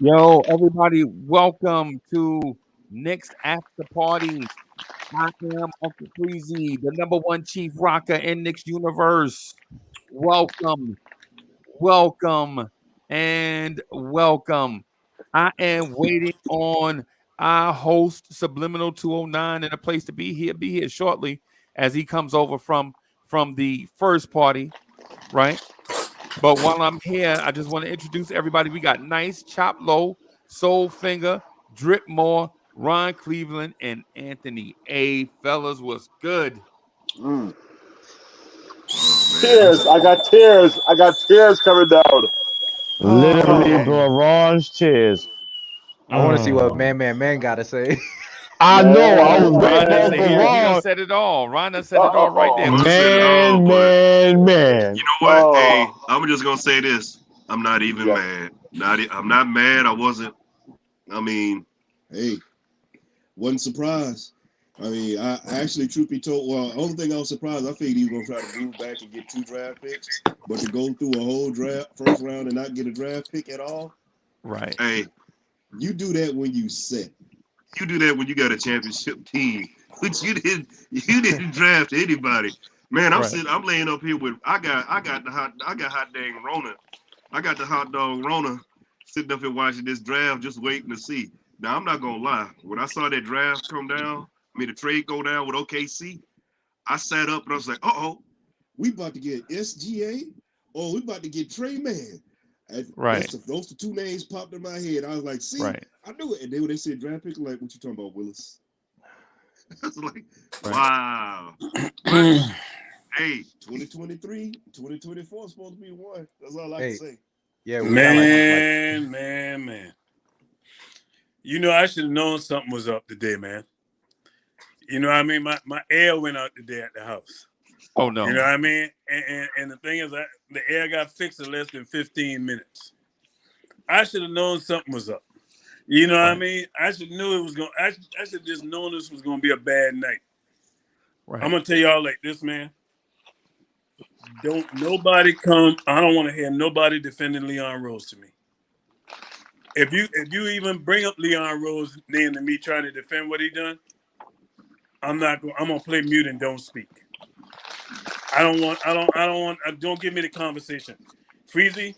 Yo, everybody, welcome to Knicks After Party. I am Uncle Freezy, the number one chief rocker in Knicks universe. Welcome, welcome, and welcome. I am waiting on our host, Subliminal 209, and a place to be here. Be here shortly as he comes over from the first party, right? But while I'm here, I just want to introduce everybody. We got Nice, Chop Low, Soul Finger, Drip Moore, Ron Cleveland, and Anthony A. Fellas, was good. Mm. Oh man. Tears. I got tears. I got tears coming down. Literally Oh, barrage tears. I want to see what Mm. Man got to say. I know. I was Man. waiting Ron done for said he done barrage. said it all. Ron done said it all right there. Oh. Ron said it all, Man, but man, you man. know what? Hey, Oh. I'm just gonna say this. I'm not even Yeah. mad. I'm not mad. I wasn't. I mean, Hey, wasn't surprised. I mean, I actually, truth be told, well, only thing I was surprised, I figured he was gonna try to move back and get 2 draft picks, but to go through a whole draft first round and not get a draft pick at all, Right. hey, you do that when you set. you do that when you got a championship team, which you didn't draft anybody. Man, Right. I'm laying up here with I got hot dang Rona. I got the hot dog Rona sitting up here watching this draft, just waiting to see. Now I'm not gonna lie. When I saw that draft come down, the trade go down with OKC, I sat up and I was like, oh, We about to get SGA, or we about to get Trey Man. And Right. those the 2 names popped in my head. I was like, see, Right. I knew it. And then when they said draft pick, like, what you talking about, Willis? I was like, Right. wow. But hey, 2023, 2024 is supposed to be one. That's all I Hey. can say. Yeah, we got like Man. You know, I should have known something was up today, man. You know what I mean? My air went out today at the house. Oh no. You know what I mean? And the thing is, the air got fixed in less than 15 minutes. I should have known something was up. You know what I Right. mean? I should knew it was going. I should just known this was going to be a bad night. Right. I'm gonna tell y'all like this, man. Don't nobody come. I don't want to hear nobody defending Leon Rose to me. If you even bring up Leon Rose name to me trying to defend what he done, I'm gonna play mute and don't speak. Don't give me the conversation. Freezy,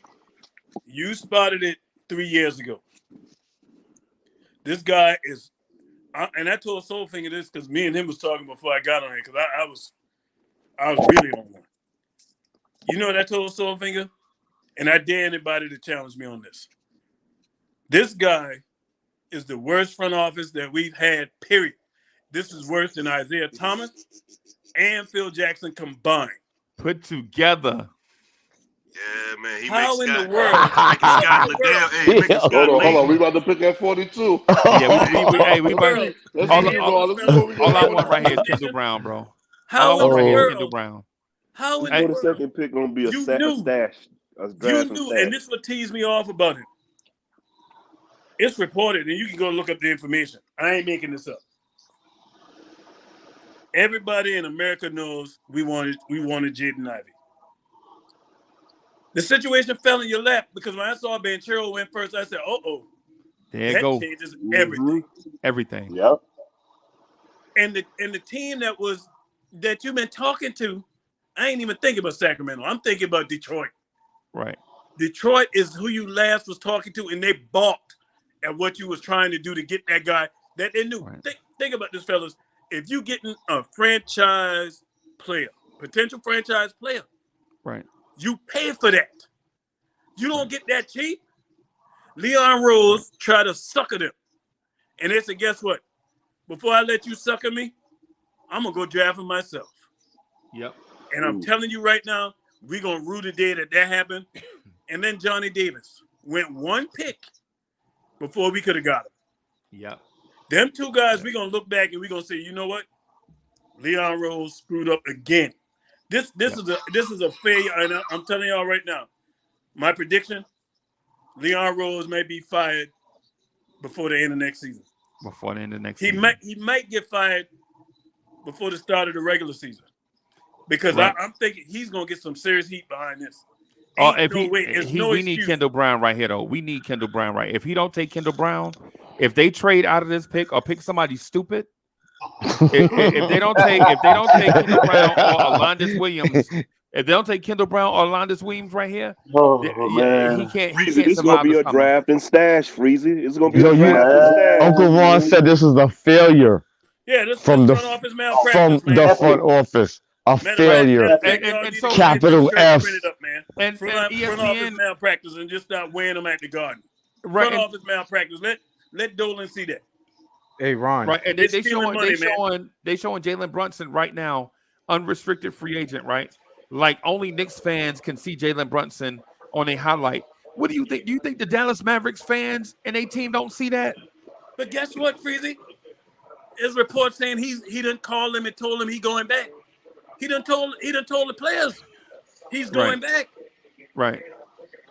you spotted it 3 years ago. This guy is, and I told Soulfinger this because me and him was talking before I got on here because I was really on one. You know what I told Soulfinger? And I dare anybody to challenge me on this. This guy is the worst front office that we've had, period. This is worse than Isaiah Thomas and Phil Jackson combined. Put together. yeah, man, he How makes in the Scott, world? making Scott Liddell. Hey, making Scott Hold on. We lazy. about to pick at 42. Yeah, we about World. Let's all, keep all, going. Let's see what we all I got. want right here is Kendall Brown, bro. All I How in want right the here is Oh. Kendall world? Brown. How in Hey, the The world? second pick gonna be a You stash. knew. A You draft and knew, stash. and this what teased me off about him. It's reported, and you can go look up the information. I ain't making this up. Everybody in America knows we wanted Jaden Ivey. The situation fell in your lap because when I saw Banchero went first, I said, "Oh, there you that go. changes everything." Everything. Yep. And the team that you've been talking to, I ain't even thinking about Sacramento. I'm thinking about Detroit. Right. Detroit is who you last was talking to, and they balked at what you was trying to do to get that guy that they knew. Right. Think about this, fellas. If you getting a franchise player, potential franchise player, Right. you pay for that. You don't get that cheap. Leon Rose tried to sucker them. And they said, guess what? Before I let you sucker me, I'm going to go draft him myself. Yep. And I'm telling you right now, we're going to rue the day that happened. And then Johnny Davis went one pick before we could have got him. Yep. Them two guys, we're going to look back and we're going to say, you know what? Leon Rose screwed up again. This is a failure. And I'm telling y'all right now, my prediction, Leon Rose may be fired before the end of next season. Before the end of next He season. He might get fired before the start of the regular season. Because Right. I'm thinking he's going to get some serious heat behind this. Ain't no way. It's no we need excuse. Kendall Brown right here though. We need Kendall Brown right. If he don't take Kendall Brown, if they trade out of this pick or pick somebody stupid, if they don't take Kendall Brown or Alondas Williams, if they don't take Kendall Brown or Alondas Williams right here, he can't Freezy, this is survive gonna be this a summer. draft and stash, Freezy. It's gonna be Yo, a draft and stash. Uncle Ron said this is a failure Yeah, this from the front office from malpractice, man. the front office. A failure. And so Capital F. And Front office ESPN malpractice and just stop wearing them at the Garden. right Front office malpractice. Let Dolan see that. Hey, Ron. right and They're they stealing money, showing Jalen Brunson right now, unrestricted free agent, right? Like only Knicks fans can see Jalen Brunson on a highlight. What do you think? Do you think the Dallas Mavericks fans and their team don't see that? But guess what, Freezy? There's reports saying he done called him and told him he going back. He done told the players he's going back. Right.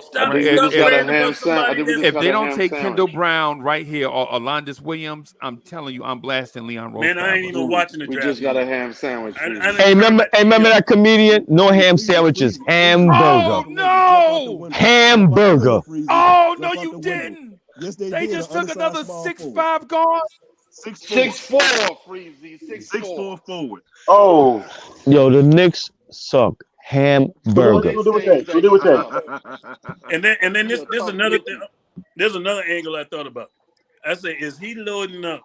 Stop If worrying about somebody that's If they don't take Kendall Brown right here or Alondas Williams, I'm telling you, I'm blasting Leon Rose. Man, I ain't even watching the We draft. just got a ham sandwich. Hey, remember that comedian? No ham sandwiches, hamburger. Oh no! Hamburger. Oh no, you didn't. Yes, They just took another 6'5" guard. 6'4", Freezy. 6'4" forward. Oh, Yo, the Knicks suck. Hamburger. what do we think? And then there's another thing. There's another angle I thought about. I say, is he loading up?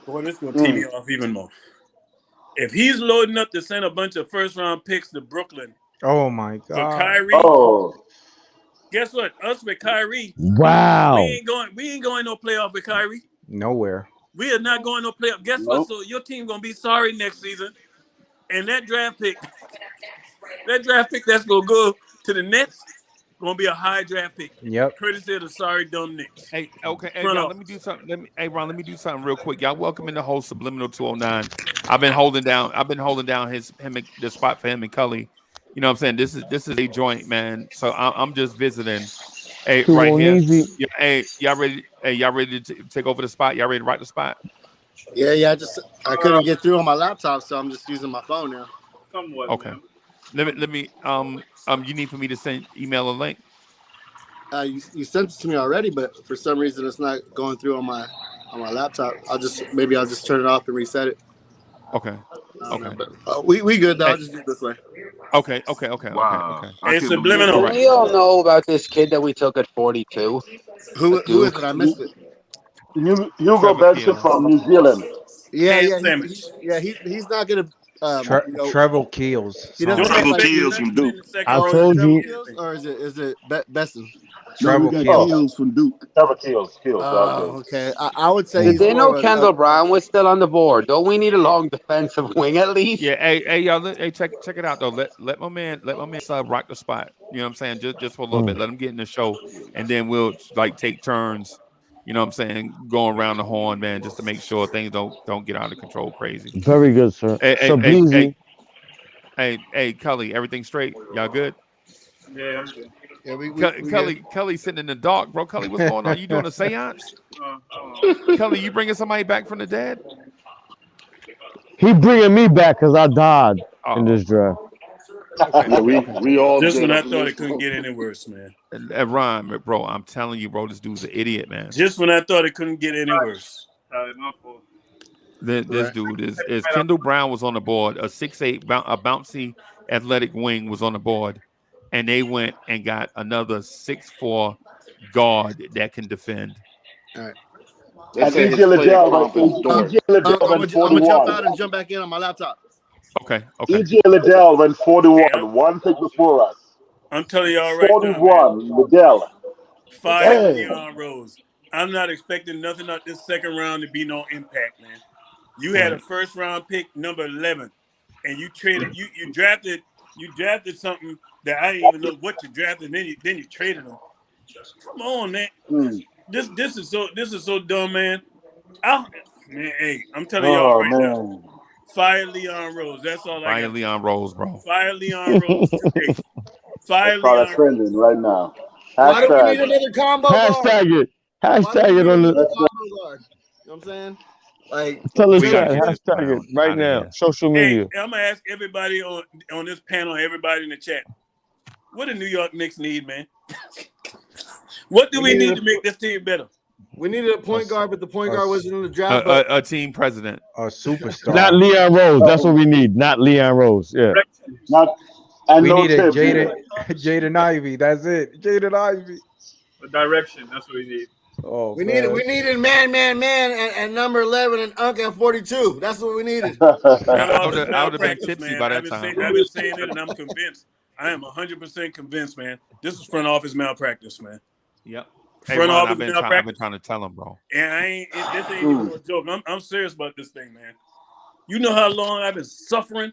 Boy, this is gonna tee me off even more. If he's loading up to send a bunch of first round picks to Brooklyn Oh my for God. Kyrie, guess what? Us with Kyrie, Wow. we ain't going no playoff with Kyrie. Nowhere. We are not going no playoff. Guess what? So your team gonna be sorry next season. And that draft pick that's gonna go to the Nets, gonna be a high draft pick. Yep. Courtesy of the sorry dumb Knicks. Hey, okay, hey, Front y'all, office. let me do something. Ron, let me do something real quick. Y'all welcome in the whole Subliminal 209. I've been holding down the spot for him and Cully. You know what I'm saying? This is a joint, man. So I'm just visiting. Hey, right here. Yeah, hey, y'all ready to take over the spot? Y'all ready to rock the spot? Yeah. I couldn't get through on my laptop, so I'm just using my phone now. Okay. Let me you need for me to send email a link? You sent it to me already, but for some reason it's not going through on my laptop. I'll just turn it off and reset it. Okay. We good though. I'll just do it this way. Okay. Wow. Hey, Subliminal. Don't we all know about this kid that we took at 42? Who is it? I missed it. Hugo Benson from New Zealand. Yeah. He's not gonna. Trevor Keels. He doesn't Trevor look like Keels from Duke. I told you. Or is it Besson? Trevor Keels. Keels from Duke. Trevor Keels. Oh, okay. I would say. Did He's they know more Kendall Brown was still on the board? Don't we need a long defensive wing at least? Yeah, hey y'all, check it out though. Let my man rock the spot. You know what I'm saying? Just for a little bit. Let him get in the show, and then we'll like take turns. You know what I'm saying? Going around the horn, man, just to make sure things don't get out of control crazy. Very good, sir. Hey, Cully, everything straight? Y'all good? Yeah, I'm good. Yeah, Cully sitting in the dark, bro. Cully, what's going on? You doing a seance? Cully, you bringing somebody back from the dead? He bringing me back because I died in this draft. Yeah, we all Just did. when I thought it couldn't get any worse, man. Ron, bro, I'm telling you, bro, this dude's an idiot, man. Just when I thought it couldn't get any worse. This dude is Kendall Brown was on the board. A 6'8", a bouncy athletic wing was on the board, and they went and got another 6'4" guard that can defend. All right. And EJ Liddell went 41. I'm gonna jump out and jump back in on my laptop. Okay. EJ Liddell went 41, one pick before us. I'm telling y'all right 41, now, Liddell. fire Leon Rose. I'm not expecting nothing out this second round to be no impact, man. You had a first round pick, number 11, and you traded. You drafted something that I didn't even know what you drafted. Then you traded him. Come on, man. This is so dumb, man. Hey, I'm telling y'all right now. Fire Leon Rose. That's all I got. Fire Leon Rose, bro. Fire Leon Rose today. Fire That's Leon trending Rose. right now. Why do we need Hashtag. another combo guard? Hashtag it. Why do Hashtag we it need on another the. combo guard? You know what I'm saying? Like, Tell us We that. gotta get this Hashtag it clown right outta now. here. Social Hey, media. I'm gonna ask everybody on this panel, everybody in the chat. What do New York Knicks need, man? What do we need to make this team better? We needed a point guard, but the point guard wasn't in the draft. But A team president. A superstar. Not Leon Rose. That's what we need. Not Leon Rose. Yeah. We needed Jaden Ivey. That's it. Jaden Ivey. A direction. That's what we need. Oh, we needed man, and number 11 and Unk at 42. That's what we needed. I would have been tipsy by that time. I've been saying it, and I'm convinced. I am 100% convinced, man. This is front office malpractice, man. Yep. Front office I've been trying to tell him, bro. And this ain't even a joke. I'm serious about this thing, man. You know how long I've been suffering?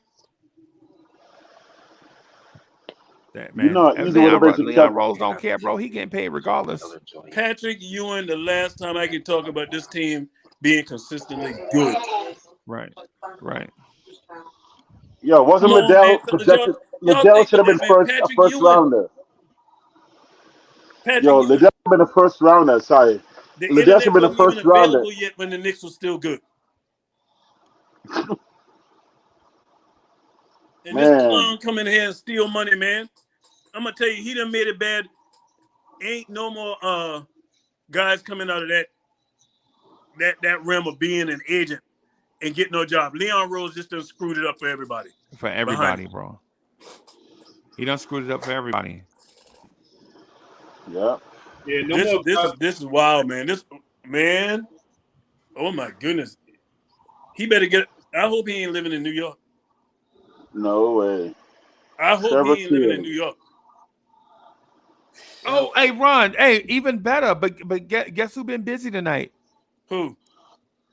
That, man. Leon Rose don't care, bro. He getting paid regardless. Patrick Ewing, the last time I could talk about this team being consistently good. Right. Yo, wasn't Liddell should have been a first rounder. Liddell should have been a first rounder. Sorry. Liddell should have been a first rounder. Yet when the Knicks was still good. And this clown come in here and steal money, man. I'm gonna tell you, he done made it bad. Ain't no more guys coming out of that realm of being an agent and get no job. Leon Rose just done screwed it up for everybody. For everybody, bro. He done screwed it up for everybody. Yeah. This is wild, man. Oh my goodness. He better get. I hope he ain't living in New York. No way. I hope he ain't living in New York. Oh, hey, Ron. Hey, even better. But guess who been busy tonight? Who?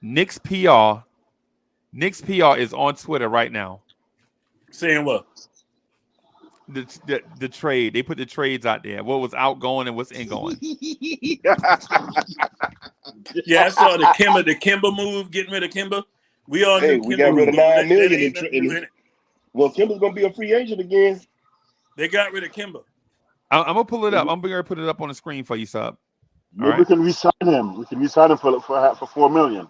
Knicks PR. Knicks PR is on Twitter right now. Saying what? The trade. They put the trades out there. What was outgoing and what's ingoing. Yeah, I saw the Kemba move, getting rid of Kemba. We all knew we got rid of $9 million in it. Well, Kemba's gonna be a free agent again. They got rid of Kemba. I'm gonna pull it up. I'm gonna put it up on the screen for you, Sub. Maybe we can re-sign him. We can re-sign him for $4 million.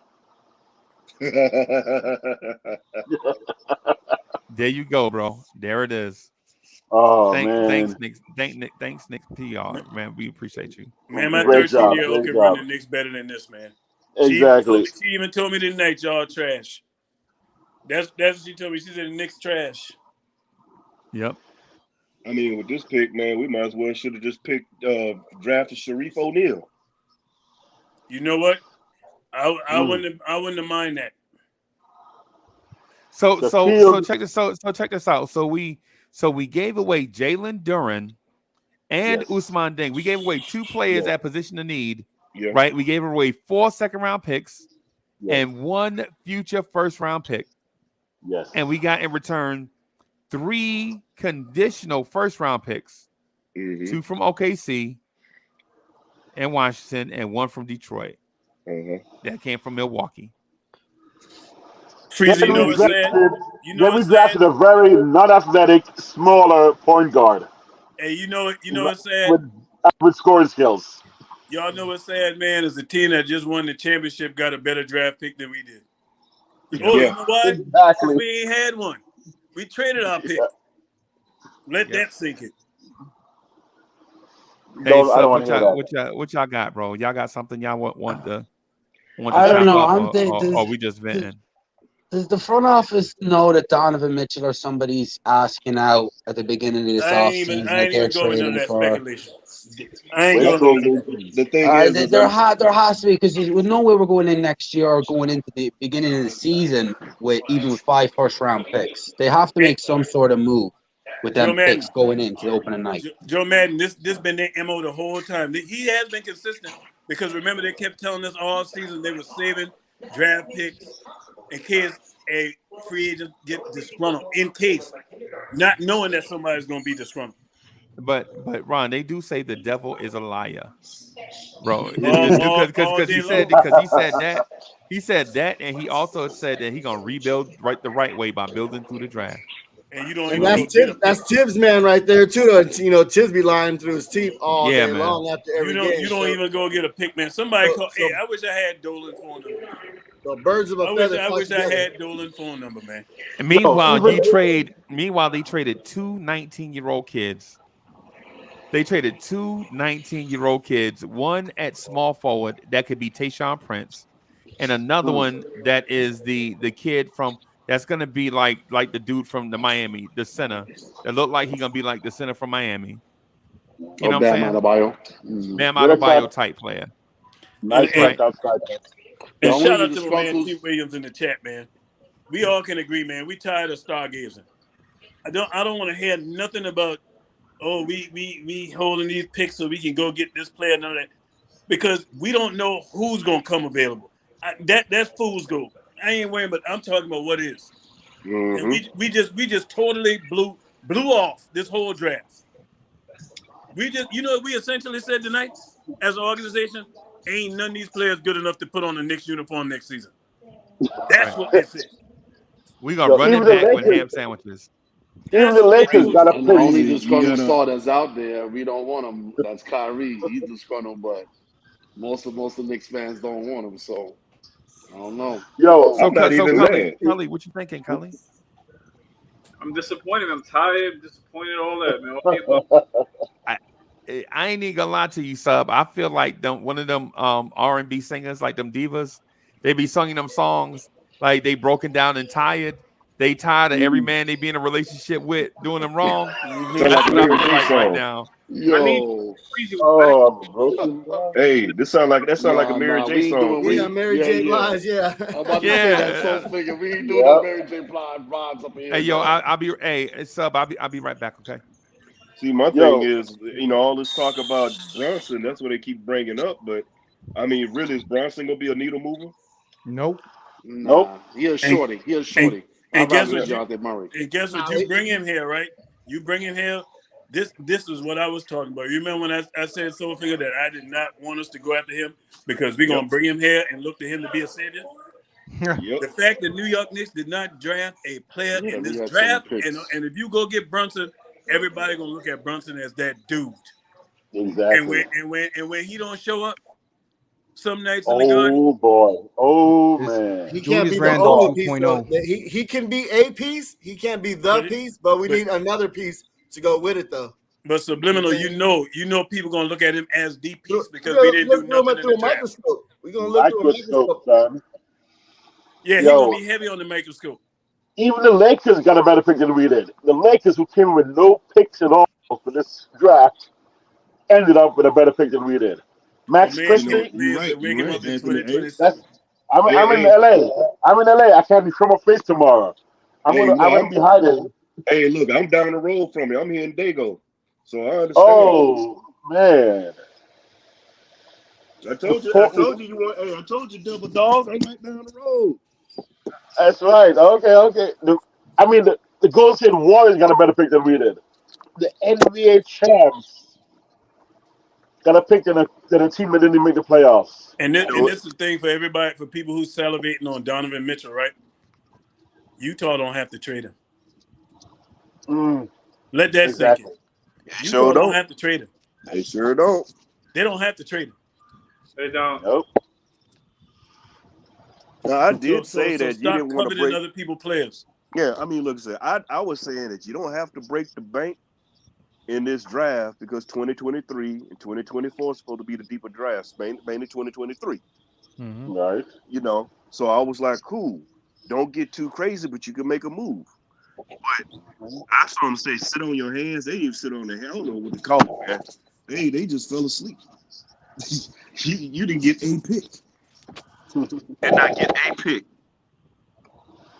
There you go, bro. There it is. Oh, man. Thanks, Knicks PR, man. We appreciate you. Man, my 13-year-old can run the Knicks better than this, man. Exactly. She even told me tonight, y'all trash. That's what she told me. She said the Knicks trash. Yep. I mean, with this pick, man, we might as well should have just drafted Sharif O'Neal. You know what? I wouldn't mind that. So check this out. So we gave away Jalen Duren and Ousmane Deng. We gave away 2 players at position of need. Yeah. Right? We gave away 4 second-round picks and 1 future first-round pick. Yes. And we got in return 3 conditional first-round picks, 2 from OKC and Washington, and 1 from Detroit. That came from Milwaukee. Freezy, you know what's sad? Then we drafted a very non-athletic, smaller point guard. Hey, you know what's sad? With scoring skills. Y'all know what's sad, man, is the team that just won the championship got a better draft pick than we did. Oh, you know what? Exactly. We ain't had one. We traded our pick. Let that sink in. Hey, so what y'all got, bro? Y'all got something y'all want to I don't know. Or we just venting? Does the front office know that Donovan Mitchell or somebody's asking out at the beginning of this offseason that they're trading for? There has to be, because with no way we're going in next year or going into the beginning of the season with 5 first-round picks. They have to make some sort of move with them picks going into the opening night. Joe Madden, this been their MO the whole time. He has been consistent because remember they kept telling us all season they were saving draft picks in case a free agent get disgruntled, in case, not knowing that somebody's going to be disgruntled. But Ron, they do say the devil is a liar, bro. Because he said that, and he also said that he gonna rebuild the right way by building through the draft. And you don't. And that's Tibbs' man right there too. You know, Tibbs be lying through his teeth all day long after every game. You don't even go get a pick, man. Somebody call. Hey, I wish I had Dolan's phone number. The birds of a feather. I wish I had Dolan's phone number, man. And meanwhile, they traded 2 19-year-old kids They traded two 19-year-old kids, one at small forward that could be Tayshaun Prince, and another one that is the kid from that's gonna be like the dude from the Miami, the center that looked like he gonna be like the center from Miami. You know what I'm saying? Bam Adebayo type player. Nice Right. outside. And shout out to my man T. Williams in the chat, man. We all can agree, man. We tired of stargazing. I don't want to hear nothing about we holding these picks so we can go get this player, none of that. Because we don't know who's gonna come available. That's fool's gold. I ain't worrying, but I'm talking about what is. And we just totally blew off this whole draft. We just we essentially said tonight as an organization, ain't none of these players good enough to put on the Knicks uniform next season. That's what they said. We gonna run it back with ham sandwiches. Even the Lakers got to play. Only disgruntled starters out there. We don't want him. That's Kyrie. He's disgruntled, but most of the Knicks fans don't want him. So I don't know. So Cully, what you thinking, Cully? I'm disappointed. I'm tired. Disappointed. All that, man. I ain't even gonna lie to you, Sub. I feel like one of them R&B singers, like them divas, they be singing them songs like they broken down and tired. They tired of every man they be in a relationship with doing them wrong. That's what I feel like right now. Yo. Hey, that sound like a Mary J song. Mary J. Blige, yeah. I'm about to say that soul figure. We ain't doing no Mary J. Blige up here. Hey, yo, I'll be right back, okay? See, my thing is, all this talk about Brunson, that's what they keep bringing up. But, I mean, really, is Brunson going to be a needle mover? Nope. He a shorty. And guess what? You bring him here, right? You bring him here. This is what I was talking about. You remember when I said Soul Finger that I did not want us to go after him because we're going to bring him here and look to him to be a savior? The fact that New York Knicks did not draft a player in this draft, and if you go get Brunson, everybody gonna look at Brunson as that dude. Exactly. And when he don't show up some nights in the garden. Man. He can't be the only piece. Though. He can be a piece. He can't be the piece, but we need another piece to go with it, though. But subliminal, you know, people gonna look at him as the piece because we didn't do nothing through a microscope. We're gonna look through a microscope. Yeah, he's gonna be heavy on the microscope. Even the Lakers got a better pick than we did. The Lakers, who came with no picks at all for this draft, ended up with a better pick than we did. Max Christie. You're right. I'm in LA. I'm in LA. I can't be from a face tomorrow. I'm gonna be hiding. Hey, look, I'm down the road from you. I'm here in Dago, so I understand. Oh man. I told you I told you, double dog. I'm right down the road. That's right. Okay. The Golden State Warriors got a better pick than we did. The NBA champs got a pick than a team that didn't make the playoffs. And this is the thing for everybody, for people who's salivating on Donovan Mitchell, right? Utah don't have to trade him. Let that sink in. Utah don't have to trade him. They sure don't. They don't have to trade him. They don't. Nope. No, I did say that you didn't want to break other people's players. Yeah, I mean, look, I was saying that you don't have to break the bank in this draft because 2023 and 2024 is supposed to be the deeper drafts, mainly 2023. Mm-hmm. Right. So I was like, cool, don't get too crazy, but you can make a move. But I saw them say, sit on your hands. They didn't even sit on their hands. I don't know what to call it, man. They just fell asleep. You didn't get a pick. And not get a pick.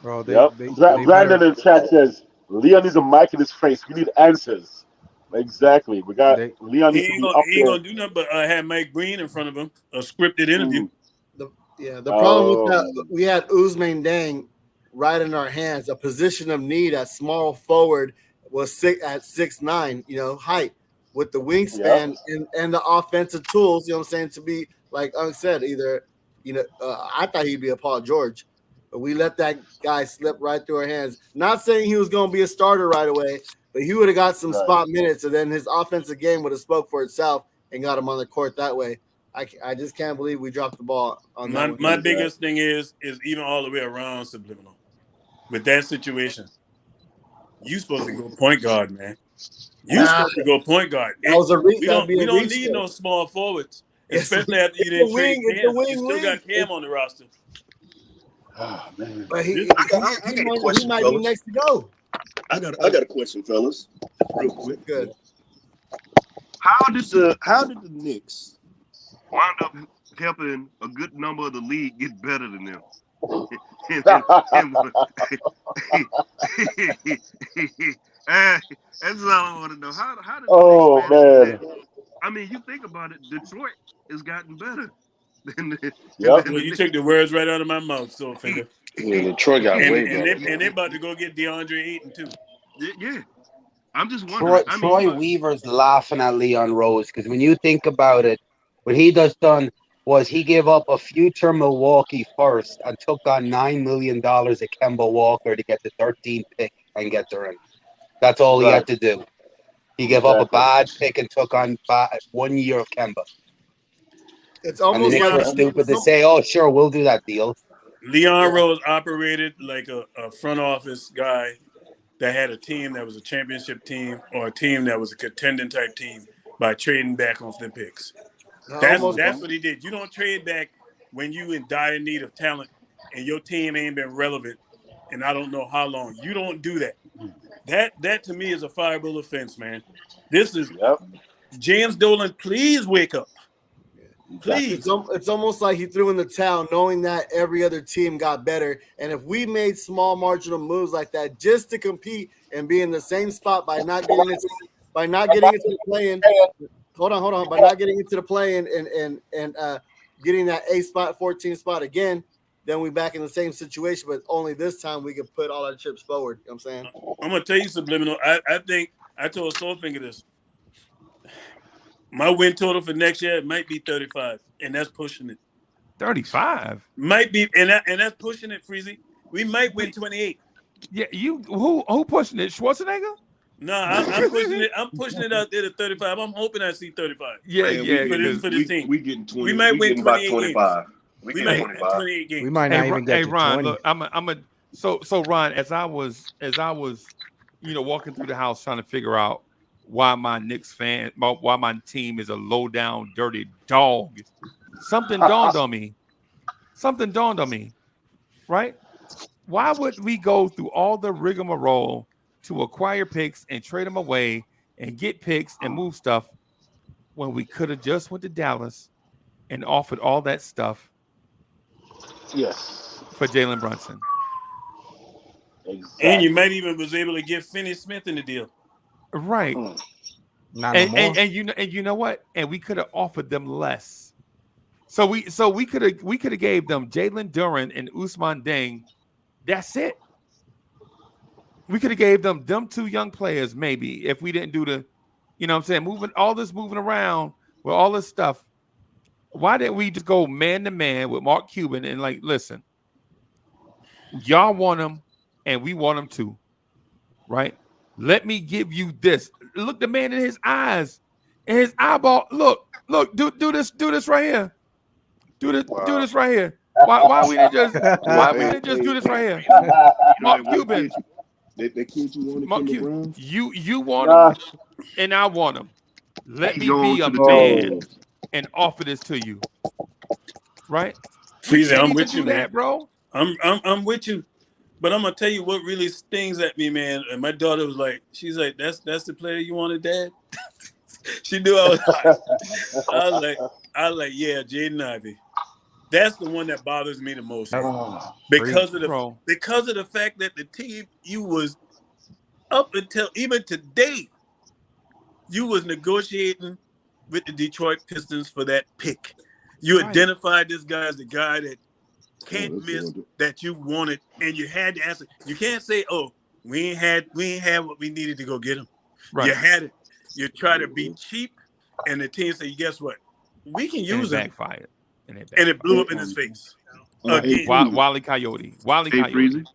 Bro, Brandon in chat says, Leon needs a mic in his face. We need answers. Exactly. We got Leon. He ain't gonna do nothing but have Mike Green in front of him, a scripted interview. The problem with that, we had Ousmane Deng right in our hands. A position of need at small forward was at 6'9", height with the wingspan and the offensive tools. You know what I'm saying? To be like I said, either I thought he'd be a Paul George, but we let that guy slip right through our hands. Not saying he was going to be a starter right away, but he would have got some spot minutes, and then his offensive game would have spoke for itself and got him on the court that way. I just can't believe we dropped the ball on that. My biggest thing is even all the way around subliminal. With that situation, you supposed to go point guard, man. You supposed to go point guard. We don't need no small forwards, especially after you didn't trade Cam. You still got Cam on the roster. Oh man! But I got a question, might fellas. be next to go. I got a question, fellas. Real quick. Good. How did the Knicks wound up helping a good number of the league get better than them? That's all I want to know. How did oh man! I mean, you think about it. Detroit has gotten better. Yep. Well, you took the words right out of my mouth, so finger. Yeah, Detroit got way better. And they about to go get DeAndre Ayton too. Yeah. I'm just wondering. Troy Weaver's laughing at Leon Rose because when you think about it, what he done was he gave up a future Milwaukee first and took on $9 million at Kemba Walker to get the 13th pick and get the ring. That's all he had to do. He gave up a bad pick and took on 1 year of Kemba. It's almost and the Knicks were stupid to say, "Oh, sure, we'll do that deal." Leon Rose operated like a front office guy that had a team that was a championship team or a team that was a contending type team by trading back on the picks. That's what he did. You don't trade back when you in dire need of talent and your team ain't been relevant and I don't know how long. You don't do that. That to me is a fireable offense, man. This is James Dolan. Please wake up. Please. It's almost like he threw in the towel knowing that every other team got better. And if we made small marginal moves like that just to compete and be in the same spot by not getting into the play-in, hold on, by not getting into the play-in and getting that 8 spot, 14 spot again, then we back in the same situation, but only this time we can put all our chips forward. You know what I'm saying? I'm gonna tell you subliminal. I think I told Soulfinger this. My win total for next year might be 35, and that's pushing it. 35 might be, and that's pushing it, Freezy. We might win 28. Yeah, who pushing it? Schwarzenegger? No, I'm pushing it. I'm pushing it out there to 35. I'm hoping I see 35. Yeah. For this team, we getting 20. We might win 28 about 25. games. We might win 28 games. We might not even get to Ron, 20. look, I'm a so Ron, as I was, walking through the house trying to figure out why my team is a low down, dirty dog. Something dawned on me. Right? Why would we go through all the rigmarole to acquire picks and trade them away and get picks and move stuff when we could have just went to Dallas and offered all that stuff? Yes. For Jalen Brunson. Exactly. And you might even was able to get Finney Smith in the deal. Right. And you know what? And we could have offered them less. So we could have gave them Jalen Duren and Ousmane Dieng. That's it. We could have gave them two young players, maybe, if we didn't do the, you know what I'm saying, moving around with all this stuff. Why didn't we just go man to man with Mark Cuban and like, listen, y'all want him and we want him too, right? Let me give you this. Look the man in his eyes, in his eyeball. Look, do this right here. Do this right here. Why we didn't just do this right here? Mark Cuban. The kid you wanted, Mark Kemba Cuban. Brown? You want him and I want him. Let me be a man and offer this to you. Right? Freezy, I'm with you, man. Bro. I'm with you. But I'm gonna tell you what really stings at me, man. And my daughter was like, she's like, that's the player you wanted, Dad? She knew I was hot. I was like, yeah, Jaden Ivey. That's the one that bothers me the most. Because of the fact that the team you was up until even today, you was negotiating with the Detroit Pistons for that pick. You identified this guy as the guy that can't miss, that you wanted, and you had to answer. You can't say, "Oh, we ain't had what we needed to go get him." Right. You had it. You try to be cheap, and the team say, "Guess what? We can use him." Backfired. And it blew up in his face. Wile Coyote.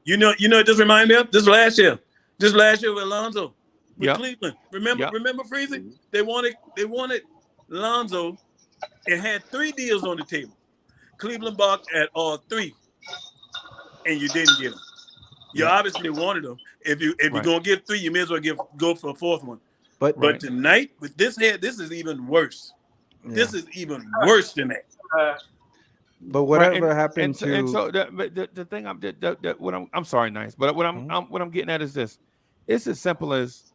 You know, it just reminded me of this last year. This last year with Alonzo with Cleveland. Remember Freezy? They wanted Alonzo and had 3 deals on the table. Cleveland balked at all 3, and you didn't get him. You obviously wanted him. If you're gonna give 3, you may as well go for a 4th one. But tonight with this head, this is even worse. Yeah. This is even worse than that. But whatever happened to and so the thing I'm sorry, Nice, but what I'm getting at is this: it's as simple as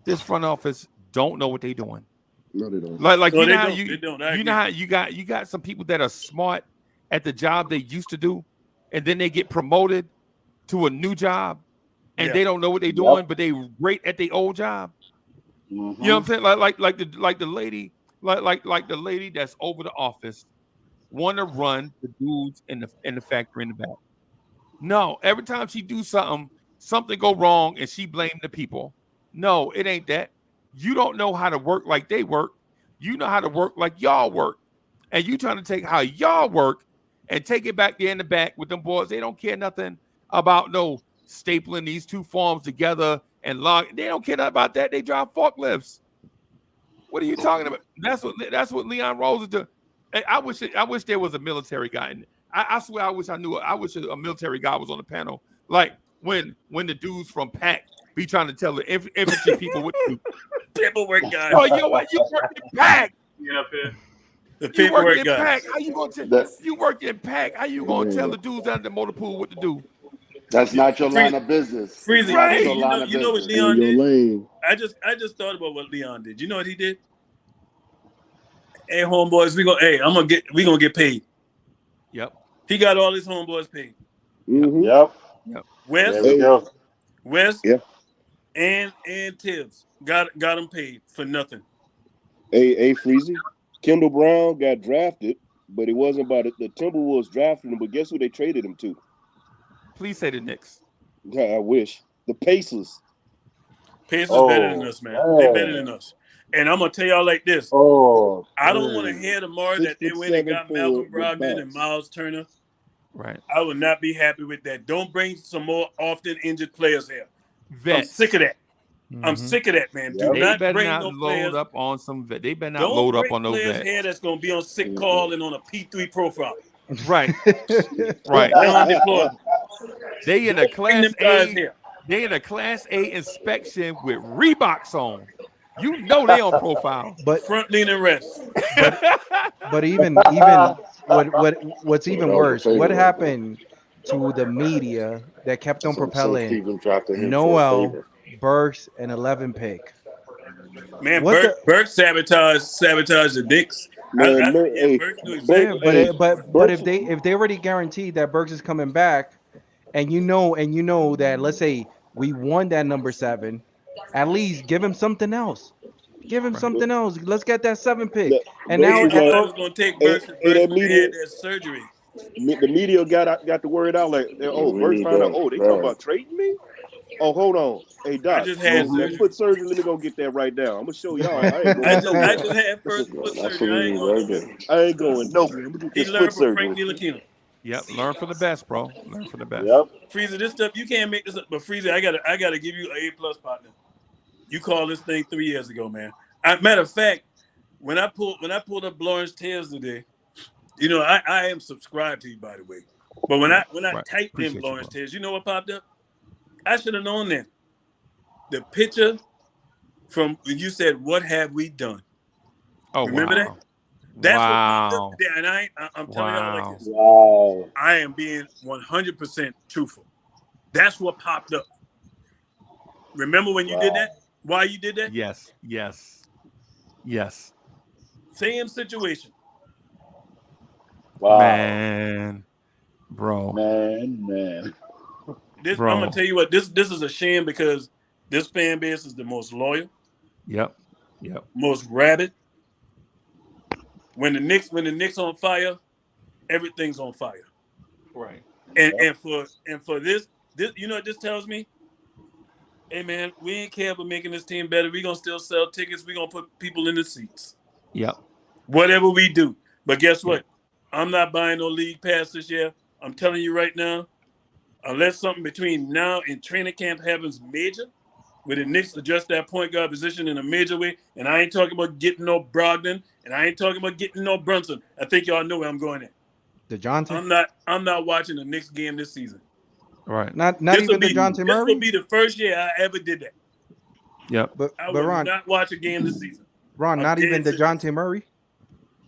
this front office don't know what they're doing. No, they don't. Like no, you know how you know how you got some people that are smart at the job they used to do, and then they get promoted to a new job, and they don't know what they're doing, but they great at their old job. Mm-hmm. You know what I'm saying? Like the lady that's over the office want to run the dudes in the factory in the back. No, every time she do something go wrong, and she blame the people. No, it ain't that. You don't know how to work like they work. You know how to work like y'all work. And you trying to take how y'all work and take it back there in the back with them boys. They don't care nothing about no stapling these two forms together and log. They don't care nothing about that. They drive forklifts. What are you talking about? That's what Leon Rose is doing. I wish there was a military guy. I swear I wish a military guy was on the panel. Like when the dudes from PAC be trying to tell the infantry people what to do. Paperwork guy. Oh, you know what? You work in PAC. The paperwork guy. PAC. How you gonna tell? You work in PAC. How you gonna tell the dudes out of the motor pool what to do? That's not your line of business. Freezy, right? You know what Leon did? I just thought about what Leon did. You know what he did? Hey, homeboys, we gonna get paid. Yep. He got all his homeboys paid. Mm-hmm. Yep. West. Yeah. And Tibbs got him paid for nothing. Hey, Freezy. Kendall Brown got drafted, but it wasn't by the Timberwolves drafted him. But guess who they traded him to? Please say the Knicks. I wish. The Pacers. Pacers better than us, man. They better than us. And I'm gonna tell y'all like this. I don't want to hear tomorrow that they went and got Malcolm Brogdon and Miles Turner. Right. I would not be happy with that. Don't bring some more often injured players here. Vets. I'm sick of that. Mm-hmm. I'm sick of that, man. Do not bring no players. Up on some vet. They better not load up on those vets. Here that's gonna be on sick call and on a P3 profile. Right. Right. Non-deployable. They in a class A. They in a class A inspection with Reeboks on. You know they on profile, but front lean and rest. But even what's even worse? What happened to the media that kept on propelling Noel, Burks, and 11 pick? Man, Burks sabotaged the Knicks. But if they already guaranteed that Burks is coming back, and you know that, let's say we won that number 7. At least give him something else. Give him something else. Let's get that 7 pick. And now I was going to take Burks had their surgery. The media got the word out like, Burks found out. They talking about trading me. Oh, hold on. Hey, Doc. I just had foot surgery. Let me go get that right now. I'm gonna show y'all. I just had first foot surgery. I ain't going nowhere. I'm gonna get this foot surgery. Yep, learn for the best, bro. Learn for the best. Yep. Freezer, this stuff you can't make this up. But Freezer, I gotta give you an A+ partner. You called this thing 3 years ago, man. Matter of fact, when I pulled up Lawrence Tales today, you know I am subscribed to you, by the way. But when I typed in Lawrence Tales, you know what popped up? I should have known that. The picture from when you said, "What have we done?" Oh, remember that? That's what popped up there, and I'm telling y'all like this. Wow. I am being 100% truthful. That's what popped up. Remember when you did that? Why you did that? Yes. Same situation. Wow. Man. Bro. Man. I'm gonna tell you what, this is a shame because this fan base is the most loyal. Yep. Most rabid. When the Knicks on fire, everything's on fire. Right. And for this, you know what this tells me? Hey man, we ain't care about making this team better. We're gonna still sell tickets, we're gonna put people in the seats. Yep. Whatever we do. But guess what? I'm not buying no league pass this year. I'm telling you right now, unless something between now and training camp happens major, where the Knicks adjust that point guard position in a major way, and I ain't talking about getting no Brogdon, and I ain't talking about getting no Brunson. I think y'all know where I'm going at. Dejounte? I'm not watching the Knicks game this season. Right. Not even Dejounte Murray? This will be the first year I ever did that. Yep. But I will Ron, not watch a game this season. Ron, I'm not even dead serious. Dejounte Murray.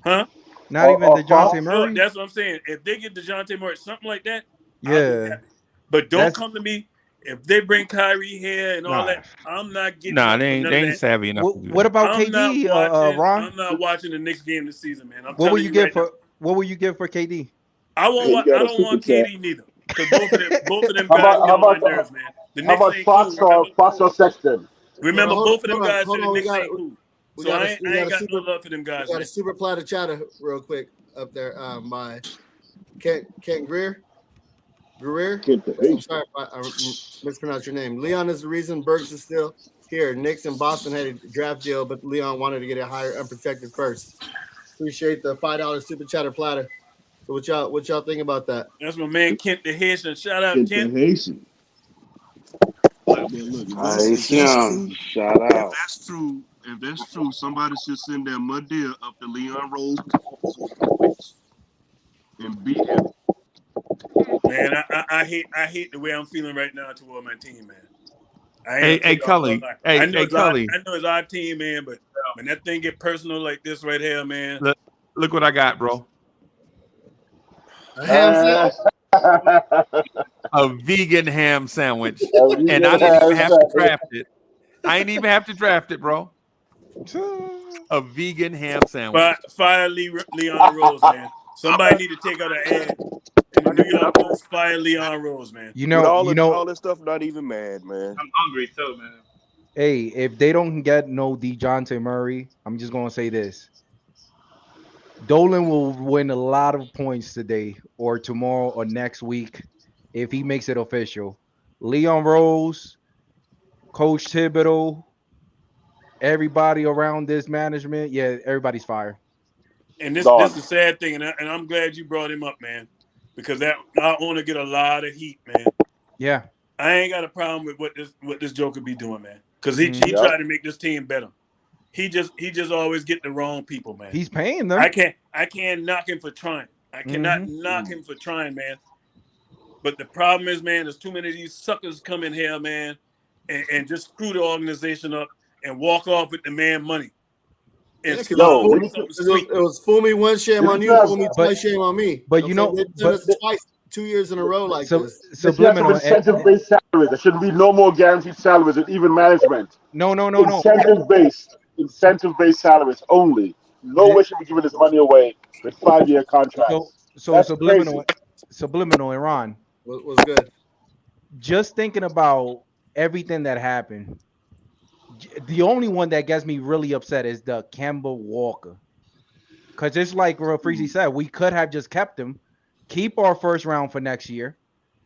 Huh? Not even Dejounte No, Murray. that's what I'm saying. If they get Dejounte Murray, something like that, I'll be Yeah. happy. But don't That's- come to me if they bring Kyrie here and all Nah. that. I'm not getting Nah, up they for ain't none they of ain't that. savvy enough to do What that. about I'm not KD, watching. Ron? I'm not watching the Knicks game this season, man. I'm What will telling you you give right for? now. What will you give for KD? I won't. You got I a don't want super chat. KD neither, because both of them How guys about get on my nerves, man. The how Knicks about ain't cool. Fox or Sexton? Remember, Hold both of them on, guys hold said the on. Knicks ain't cool. So I ain't got no love for them guys, We got man. a super platter chatter real quick up there by Kent Greer. I'm sorry if I mispronounced your name. Leon is the reason Burks is still here. Knicks and Boston had a draft deal, but Leon wanted to get it higher unprotected first. Appreciate the $5 super chatter platter. So what y'all think about that? That's my man Kent the Haitian. Shout out Kent Kent. the Haitian. But look, if that's true, shout out. If that's true, somebody should send their Madea up to Leon Rose and beat him. Man, I hate the way I'm feeling right now toward my team, man. I ain't Hey, Cully. Hey, Cully. I know it's our team, man, but when that thing get personal like this right here, man. Look what I got, bro. A ham sandwich? A vegan ham sandwich. And I didn't even have to draft it. I ain't even have to draft it, bro. A vegan ham sandwich. Fire Leon Rose, man. Somebody need to take out an ad in the New York Post. Fire Leon Rose, man. all this stuff, not even mad, man. I'm hungry too, man. Hey, if they don't get no Dejounte Murray, I'm just gonna say this: Dolan will win a lot of points today, or tomorrow, or next week, if he makes it official. Leon Rose, Coach Thibodeau, everybody around this management, yeah, everybody's fired. And this is the sad thing, and I'm glad you brought him up, man, because that I want to get a lot of heat, man. Yeah, I ain't got a problem with what this Joker be doing, man, because he tried to make this team better. He just always get the wrong people, man. He's paying them. I can't knock him for trying. I cannot knock him for trying, man. But the problem is, man, there's too many of these suckers come in here, man, and just screw the organization up and walk off with the man money. And it was fool me one, shame on you, fool me twice, shame on me. But they've done this twice, 2 years in a row like this. Subliminal incentive-based salaries. There shouldn't be no more guaranteed salaries with even management. No. Incentive-based salaries only. No one should be giving this money away with 5-year contracts. So that's subliminal, and Ron. What's good? Just thinking about everything that happened, the only one that gets me really upset is the Kemba Walker. Because it's like Freezy said, we could have just kept him, keep our first round for next year,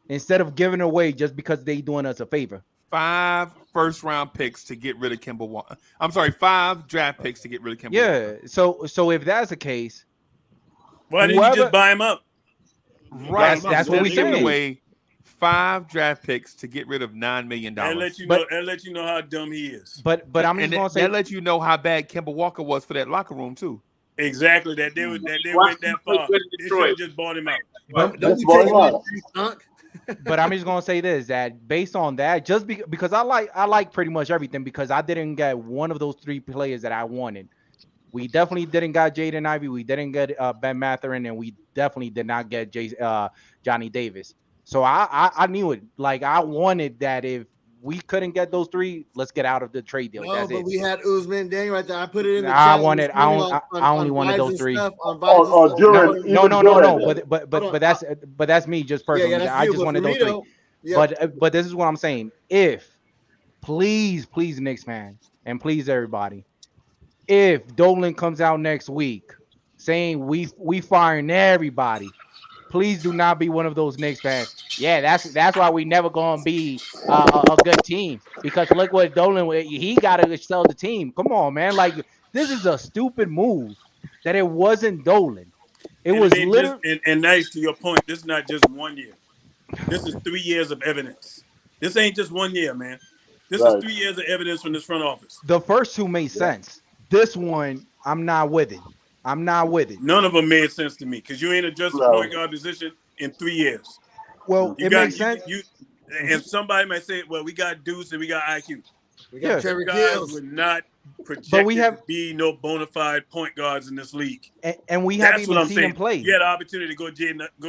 instead of giving away just because they doing us a favor. 5 first-round picks to get rid of Kemba Walker. I'm sorry, 5 draft picks to get rid of Kemba Walker. Yeah, so if that's the case, why didn't you just buy him up? Right, that's what we giving saying. away 5 draft picks to get rid of $9 million. And let you know how dumb he is. But I'm just gonna say that let you know how bad Kemba Walker was for that locker room too. Exactly, that they went that far. They should have just bought him out. But I'm just gonna say this: that based on that, just because I like pretty much everything, because I didn't get one of those 3 players that I wanted. We definitely didn't get Jaden Ivey. We didn't get Ben Mathurin, and we definitely did not get Johnny Davis. So I knew it. Like, I wanted that if we couldn't get those 3, let's get out of the trade deal. No, That's but it. we had Usman Dang right there. I put it in the I chat. only wanted those 3. No. But that's me just personally. I just wanted those 3. But this is what I'm saying. If please, Knicks fan, and please everybody, if Dolan comes out next week saying we firing everybody, please do not be one of those Knicks fans. Yeah, that's why we never gonna be a good team, because look what Dolan, he gotta sell the team. Come on, man. Like, this is a stupid move that it wasn't Dolan. It was literally and nice to your point. This is not just 1 year. This is 3 years of evidence. This ain't just 1 year, man. This is 3 years of evidence from this front office. The first 2 made sense. This one, I'm not with it. None of them made sense to me, because you ain't addressed the point guard position in 3 years. Well, it makes sense. And somebody might say, well, we got Deuce and we got IQ. We got Trevor guys Keels. were not projected to be no bona fide point guards in this league. And we haven't even seen him play. You had the opportunity to go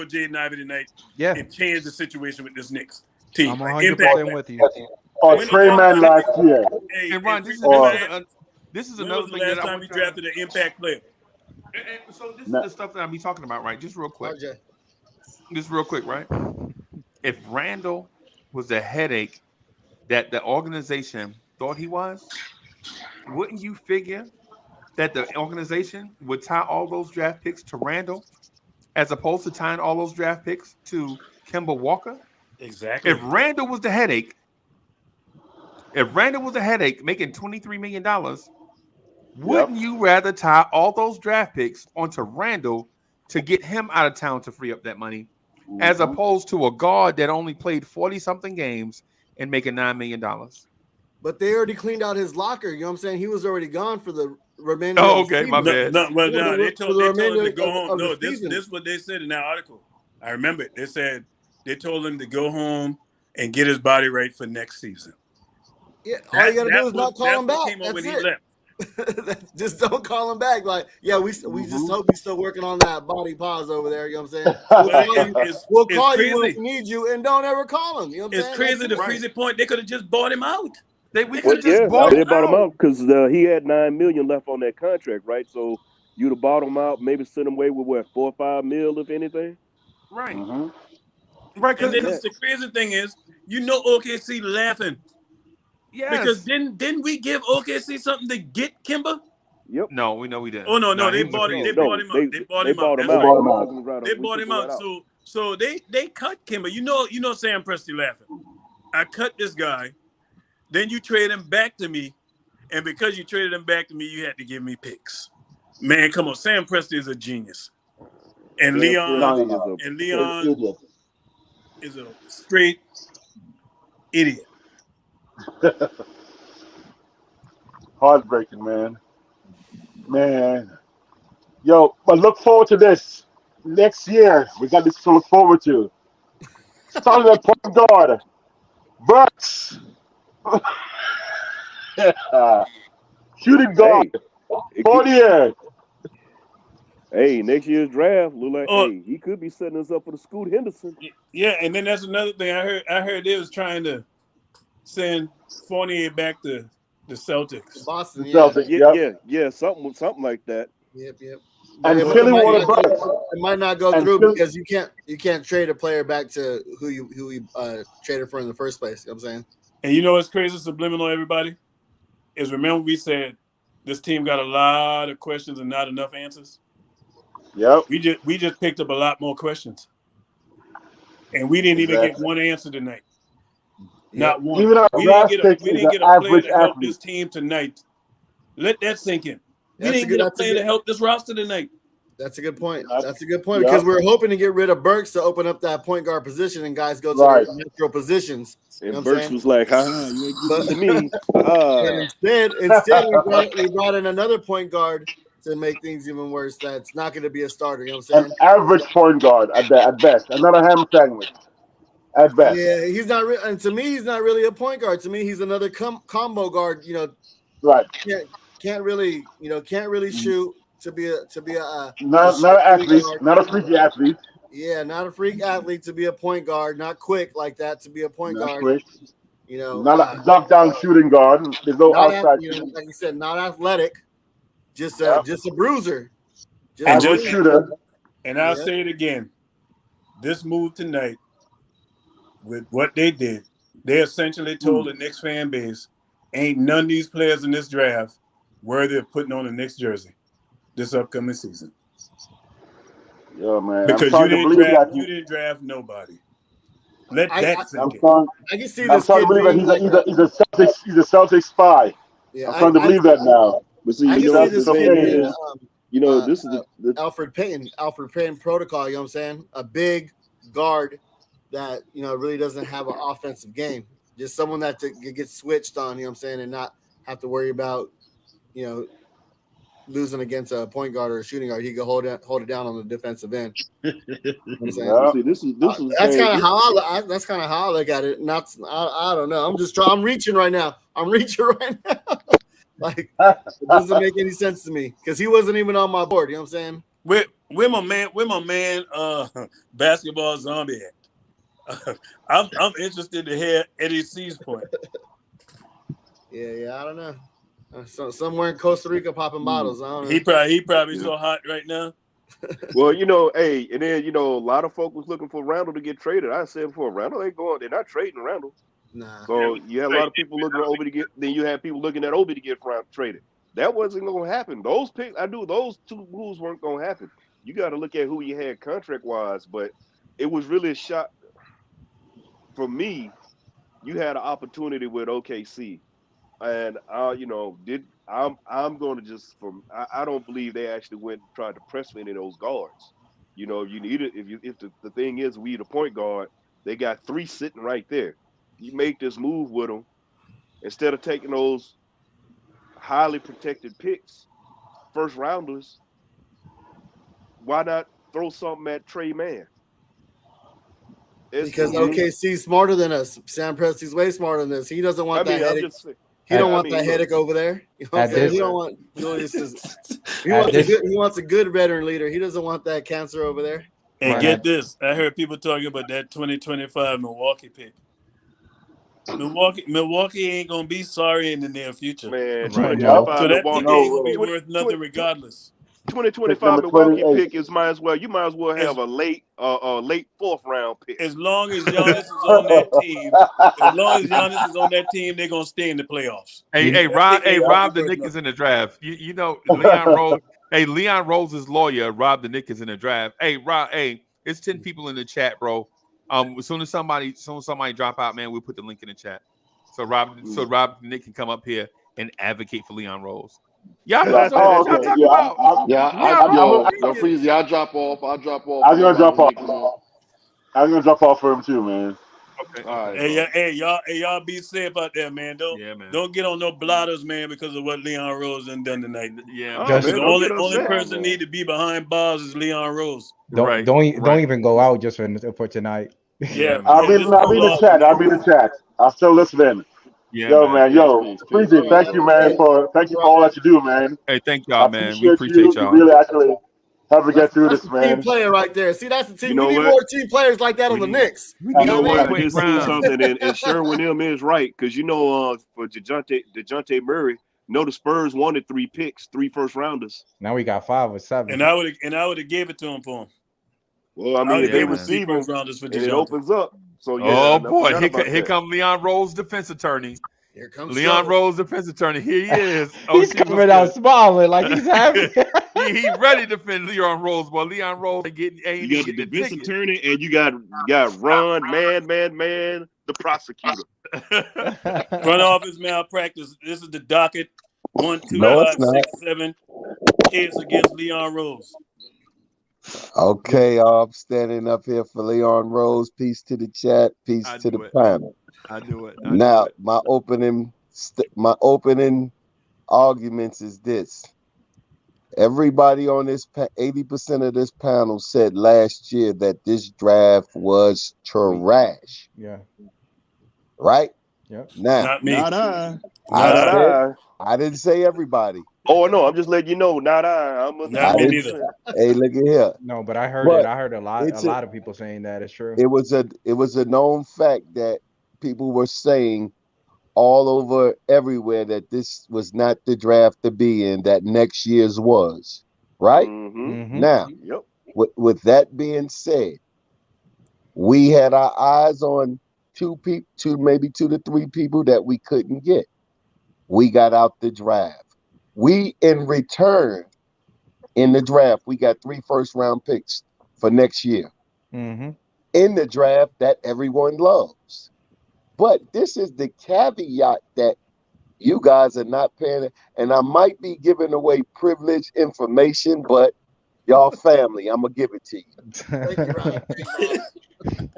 Jaden Ivey tonight and change the situation with this Knicks team. I'm 100% with you. Or Trey Man last year. Hey, Ron, this is when another was the thing last that I time want we to drafted an impact player? And so this is the stuff that I'll be talking about, right? Just real quick. Just real quick, right? If Randall was the headache that the organization thought he was, wouldn't you figure that the organization would tie all those draft picks to Randall as opposed to tying all those draft picks to Kemba Walker? Exactly. If Randall was the headache making $23 million, wouldn't you rather tie all those draft picks onto Randall to get him out of town to free up that money, as opposed to a guard that only played 40-something games and making $9 million? But they already cleaned out his locker. You know what I'm saying? He was already gone for the remainder. Oh, okay, my bad. No, they told him to go home. No, this is what they said in that article. I remember it. They said they told him to go home and get his body right for next season. Yeah, all you gotta do is not call him back. That's He it. left. Just don't call him back. Like, yeah, we just hope he's still working on that body pause over there. You know what I'm saying? We'll call you when we need you, and don't ever call him. You know what I'm saying? It's crazy. The freezy point. They could have just bought him out. We could just bought him out because he had $9 million left on that contract, right? So you'd have bought him out, maybe sent him away with what, $4 or $5 million, if anything. Right. Right. And then the crazy thing is, OKC laughing. Yes. Because didn't we give OKC something to get Kemba? Yep. No, we know we didn't. Oh no, they bought him. They bought him out. They bought him out. They bought him out. So they cut Kemba. You know Sam Presti laughing. I cut this guy. Then you trade him back to me, and because you traded him back to me, you had to give me picks. Man, come on, Sam Presti is a genius, and Leon is a straight idiot. Heartbreaking, man. Yo, but look forward to this next year. We got this to look forward to. Starting at point guard, Bucks. Shooting guard, 40. Hey, next year's draft look like he could be setting us up for the Scoot Henderson. Yeah, and then that's another thing I heard they was trying to send Fournier back to the Celtics. Boston, yeah, something like that. Yep. And Philly wanted Bucks. It might not go through because you can't trade a player back to who you traded for in the first place. You know what I'm saying? And you know what's crazy, subliminal, everybody? Is remember we said this team got a lot of questions and not enough answers? Yep. We just picked up a lot more questions. And we didn't even get one answer tonight. Not one. Even we didn't get a player to help this team tonight. Let that sink in. We didn't get a player to help this roster tonight. That's a good point. That's a good point because we're hoping to get rid of Burks to open up that point guard position and guys go to their natural positions. And Burks was like, you ain't to me. Instead we brought in another point guard to make things even worse. That's not going to be a starter. You know what I'm saying? An average point guard at best. Another ham sandwich at best. Yeah, he's not. And to me, he's not really a point guard. To me, he's another combo guard. Right. Can't really shoot. To be a not an athlete, not a freaky athlete. Yeah, not a freak athlete to be a point guard, not quick like that to be a point guard. Quick. Not a knockdown shooting guard. There's no outside. Like you said, not athletic, just a bruiser. Just a shooter. And I'll say it again. This move tonight, with what they did, they essentially told the Knicks fan base, ain't none of these players in this draft worthy of putting on the Knicks jersey this upcoming season. Yeah, man. Because you didn't draft nobody. Let that sink in. I can see I'm this starting to believe that he's a Celtics spy. Yeah, I'm starting to believe that now. But see, this is the Alfred Payton protocol. You know what I'm saying? A big guard that really doesn't have an offensive game. Just someone that gets switched on. You know what I'm saying, and not have to worry about losing against a point guard or a shooting guard, he could hold it down on the defensive end. You know what I'm saying? See, this is that's kind of how I look at it. Not I don't know. I'm reaching right now. Like it doesn't make any sense to me because he wasn't even on my board. You know what I'm saying? Where my man basketball zombie at? I'm interested to hear Eddie C's point. Yeah, I don't know. So somewhere in Costa Rica popping bottles. I don't know. He probably so hot right now. Well, hey, and then a lot of folk was looking for Randall to get traded. I said before, Randall ain't going. They're not trading Randall. Nah. So you had a lot of people looking at Obi to get. Then you had people looking at Obi to get traded. That wasn't going to happen. Those picks, those two moves weren't going to happen. You got to look at who you had contract wise, but it was really a shot for me. You had an opportunity with OKC, and I'm going to just I don't believe they actually went and tried to press any of those guards. You need it if the thing is we need a point guard. They got 3 sitting right there. You make this move with them instead of taking those highly protected picks, first rounders. Why not throw something at Trey Mann? Because OKC's smarter than us. Sam Presti's way smarter than us. He doesn't want that headache. He don't want that headache over there. You know what I'm saying? He don't want Julius. He wants a good veteran leader. He doesn't want that cancer over there. And get this, I heard people talking about that 2025 Milwaukee pick. Milwaukee ain't gonna be sorry in the near future. Man, so that pick ain't gonna be worth nothing regardless. 2025 Milwaukee pick is might as well have a late 4th round pick. As long as Giannis is on that team, they're gonna stay in the playoffs. Hey, Rob the Knicks is in the draft. You know Leon Rose. Hey, Leon Rose's lawyer, Rob the Knicks is in the draft. Hey, Rob. Hey, it's 10 people in the chat, bro. As soon as somebody drop out, man, we'll put the link in the chat. So Rob the Knicks can come up here and advocate for Leon Rose. Freezy, I'll drop off. I'm gonna drop off for him too, man. Okay. All right, hey, y'all be safe out there, man. Don't get on no blotters, man, because of what Leon Rose done tonight. Yeah, the only person need to be behind bars is Leon Rose. Don't even go out just for tonight. Yeah, I'll be in the chat. I'm still listening. Yeah, Freezy, thank you for all that you do, man. Hey, thank y'all, man. We appreciate y'all. You really actually help me get through this, man. Team player right there. See, that's the team. We need more team players like that on the Knicks. You know what? Just see something, and Sherwin is right because for Dejounte Murray, the Spurs wanted 3 picks, 3 first rounders. Now we got 5 or 7. And I would have gave it to him for him. Well, I mean, if they receive him, it opens up. So oh boy, here come Leon Rose, defense attorney. Here comes Leon Rose, defense attorney. Here he is. He's coming out smiling like he's happy. He ready to defend Leon Rose, but Leon Rose ain't getting you got the defense attorney, and you got Ron, man, the prosecutor. Front office malpractice. This is the docket. 1, 2, 5, 6, 7 kids against Leon Rose. Okay, I'm standing up here for Leon Rose. Peace to the chat. Peace to the panel. I do it. Now, my opening arguments is this. Everybody on this 80% of this panel said last year that this draft was trash. Yeah. Right? Yeah. Now, not me. Not I. I didn't say everybody. Oh no, I'm just letting you know. Not I. Not me neither. Hey, look at here. No, but I heard it. I heard a lot of people saying that it's true. It was a known fact that people were saying all over everywhere that this was not the draft to be in, that next year's was. Right? Mm-hmm. Now, with that being said, we had our eyes on maybe 2 to 3 people that we couldn't get. We got out the draft. We, in return, in the draft, we got 3 first-round picks for next year. Mm-hmm. In the draft that everyone loves. But this is the caveat that you guys are not paying. And I might be giving away privileged information, but y'all family, I'm going to give it to you.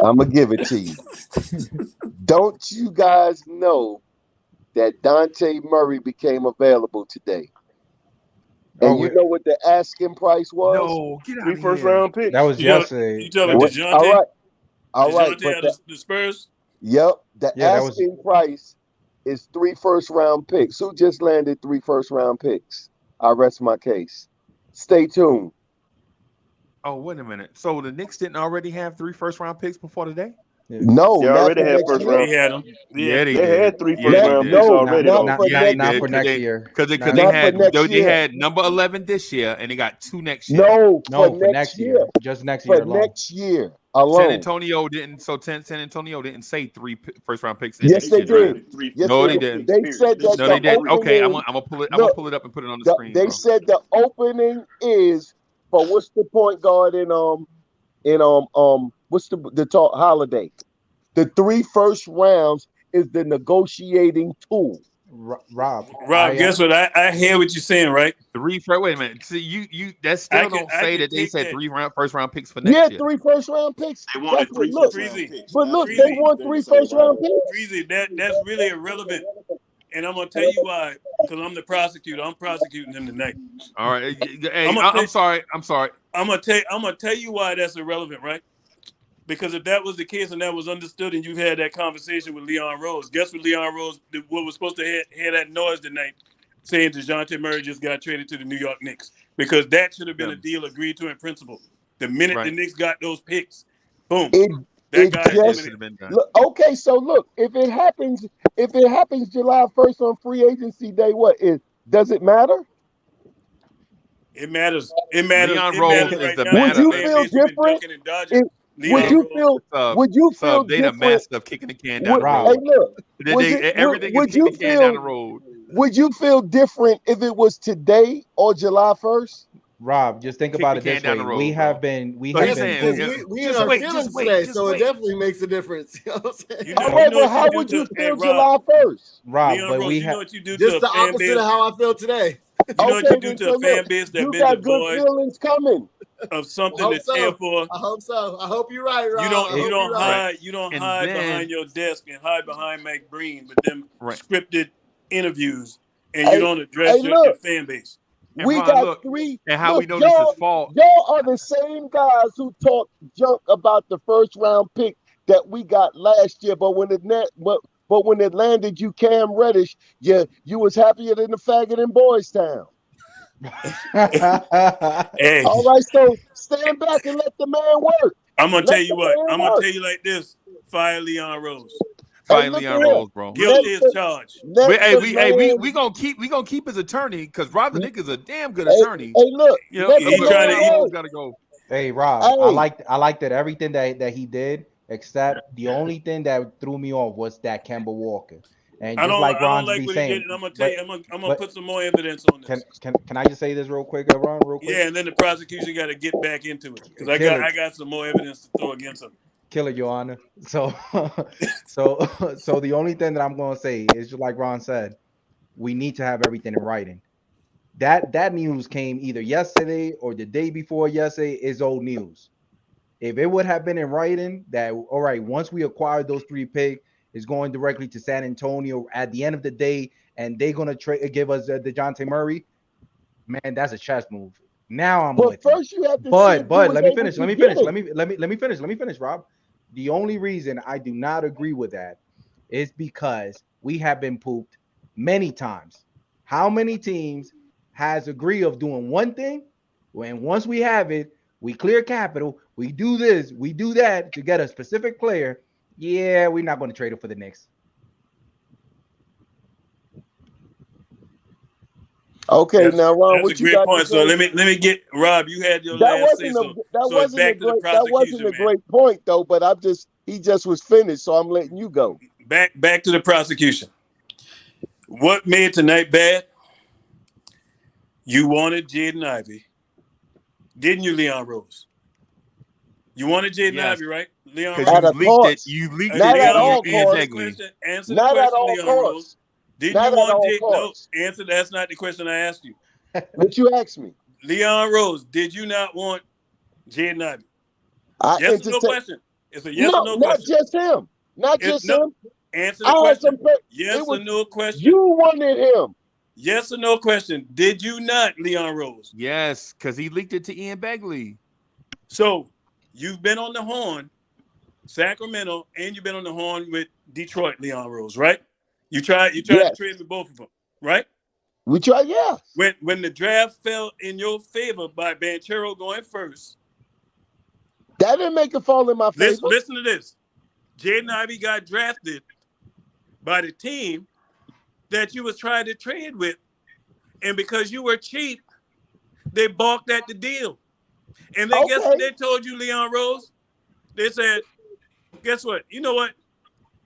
I'm going to give it to you. Don't you guys know that Dejounte Murray became available today? And you know what the asking price was? No, get out 3 of first here. round picks. That was yesterday. You talking What? Dejounte? All right, Dejounte but out of the Spurs? yep, the Yeah, that was asking price is 3 first round picks. Who just landed 3 first round picks? I rest my case. Stay tuned. Oh, wait a minute. So the Knicks didn't already have 3 first round picks before today? No, They not already for had next first year. round. He had them. Yeah, they They did. had 3 Yeah, first they round did. picks No, already not though. for Yeah, next they not did. for next year. Because they Not for had next they year. had number 11 this year, and they got 2 next year. No, No, for for next year. Just next For year alone. next year San alone. Antonio didn't. So San Antonio didn't say 3 first round picks in Yes, next they year draft. did. Yes, No, they they did. didn't. They said that No, the they didn't. Okay, I'm opening. gonna pull it. I'm Look, gonna pull it up and put it on the screen, they bro. said the opening is for what's the point guard in what's the talk Holiday. The 3 first rounds is the negotiating tool. Rob, Guess what? I hear what you're saying, right? 3 first. Wait a minute. See, you that still don't say that they said 3 first round picks for next Yeah, year. 3 first round picks. They wanted That's what 3 look. first round picks. But look, That's they what want they 3 say, first round picks. Freezy, that's really irrelevant. And I'm gonna tell you why, because I'm the prosecutor. I'm prosecuting him tonight. All right. Hey, I'm sorry. I'm gonna tell you why that's irrelevant, right? Because if that was the case and that was understood, and you've had that conversation with Leon Rose, guess what Leon Rose what was supposed to hear that noise tonight, saying Dejounte Murray just got traded to the New York Knicks, because that should have been a deal agreed to in principle. The minute the Knicks got those picks, boom, that guy just look, okay. So look, if it happens July 1st on free agency day, does it matter? It matters. It matters. Leon It Rose matters is right the now. man Would you of feel it. different? Would you feel they the different? master of kicking the can down the road. Hey, look, everything is kicking the can down the road. Would you feel different if it was today or July 1st? Rob, just think about it this way. We have been we in our feelings today, so it definitely makes a difference. You know what I'm saying? However, how would you feel July 1st? Rob, Leon but Rose, we you know have what you do just to the a fan opposite base? of how I feel today. You know what you do to a fan base that you been got good devoid feelings coming of something to cheer for. I hope so. I hope you're right, Rob. You don't hide And behind your desk and hide behind Mike Breen with them scripted interviews, and you don't address your fan base. And we Ron, got look, 3. and how look, we know this is fault. Y'all are the same guys who talk junk about the first round pick that we got last year, but when it landed you Cam Reddish, you was happier than the faggot in Boys Town. Hey. All right, so stand back and let the man work. I'm gonna tell you what. I'm gonna tell you like this: fire Leon Rose. Fire Leon Rose, bro. Guilty as charged. We gonna keep his attorney because Rob the Nick is a damn good attorney. Hey, look, you know, he's trying to. Gotta go. Hey, Rob, I liked that everything that he did, except the only thing that threw me off was that Kemba Walker. And just like Ron's be saying, I'm gonna tell you, I'm gonna put some more evidence on this. Can I just say this real quick, Ron? Real quick. Yeah, and then the prosecution got to get back into it because I got some more evidence to throw against him. Kill it, Your Honor. So the only thing that I'm gonna say is just like Ron said, we need to have everything in writing. That news came either yesterday or the day before yesterday is old news. If it would have been in writing that, all right, once we acquired those 3 picks, it's going directly to San Antonio at the end of the day, and they're gonna give us Dejounte Murray, man, that's a chess move. Now I'm with first you have to but let me finish. Let me finish, Rob. The only reason I do not agree with that is because we have been pooped many times. How many teams has agreed of doing one thing when once we have it, we clear capital, we do this, we do that to get a specific player. Yeah, we're not going to trade it for the Knicks. Okay, now Ron, that's a great point. So let me get Rob. You had your last say so. That wasn't a great point though. But he just was finished, so I'm letting you go. Back to the prosecution. What made tonight bad? You wanted Jaden Ivey, didn't you, Leon Rose? You wanted Jaden Ivey, right? Leon Rose. You leaked Not it. at all, Answer the question, Leon Rose. Did you want Jaden? No, answer. That's not the question I asked you. What you asked me? Leon Rose, did you not want Jaden Ivey? Yes or no question. It's a yes or no question. Not just him. Not just him. Answer the question. Yes or no question. You wanted him. Yes or no question. Did you not, Leon Rose? Yes, because he leaked it to Ian Begley. So you've been on the horn, Sacramento, and you've been on the horn with Detroit, Leon Rose, right? You tried to trade with both of them, right? We tried, yeah. When the draft fell in your favor by Banchero going first. That didn't make it fall in my favor. Listen to this. Jaden Ivey got drafted by the team that you was trying to trade with. And because you were cheap, they balked at the deal. And then guess what they told you, Leon Rose? They said, guess what? You know what?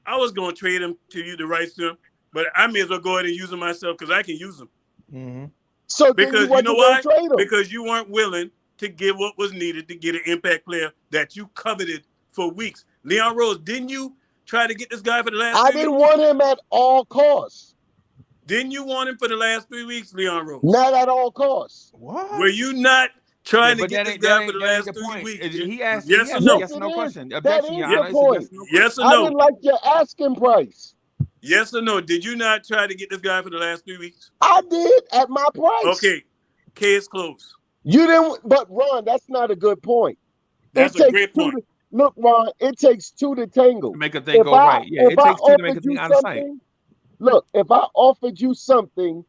I was going to trade him to you, the rights to him, but I may as well go ahead and use him myself because I can use him. Mm-hmm. So because you know why? Because you weren't willing to give what was needed to get an impact player that you coveted for weeks. Leon Rose, didn't you try to get this guy for the last 3 weeks? I didn't want him at all costs. Didn't you want him for the last 3 weeks, Leon Rose? Not at all costs. What? Were you not trying to get this guy for the last 3 weeks? He asked yes or no? no? Yes or no question. That is the point. Yes or I no? didn't like your asking price. Yes or no? Did you not try to get this guy for the last 3 weeks? I did at my price. Okay. Case closed. You didn't, but Ron, that's not a good point. That's a great point. Look, Ron, it takes two to tangle. To make a thing go right. Yeah, it takes two to make a thing out of sight. Look, if I offered you something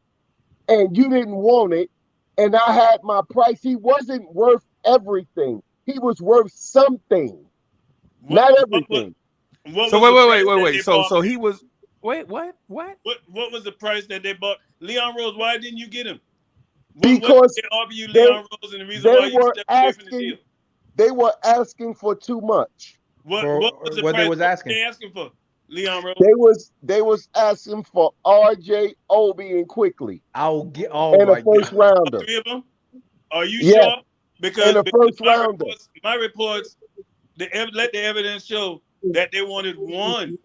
and you didn't want it, and I had my price, he wasn't worth everything. He was worth something, not everything. So wait. So he was. Wait, what? What was the price that they bought? Leon Rose, why didn't you get him? Because they offer you Leon Rose and the reason why you stepped away from the deal? They were asking for too much. What was the price they was asking for, Leon Rose? They was asking for RJ, Obi, and Quickly. I'll get and a first rounder. 3 of them? Are you Yeah. sure? Because And a first rounder. My reports, let the evidence show that they wanted one.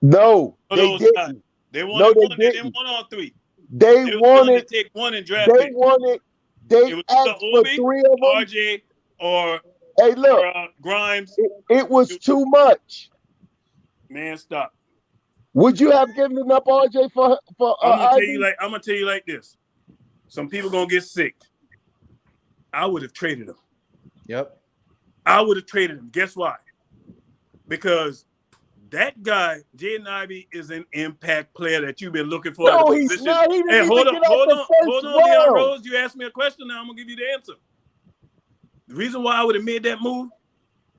No, For they those didn't. guys. They wanted one. They didn't want all three. They was willing wanted. to take one and draft They pick. wanted. It They was asked either for Obi, 3 of them. RJ, or Hey, look, Grimes. it was too much. Man, stop. Would you have given up RJ for I'm gonna Ivy? tell you like this. Some people gonna get sick. I would have traded him. Yep. I would have traded him. Guess why? Because that guy, Jaden Ivey, is an impact player that you've been looking for. No, at a he's position. not. He didn't Hey, even hold get on, out hold the on, first hold on, Leon round. Rose. You asked me a question. Now I'm gonna give you the answer. The reason why I would have made that move,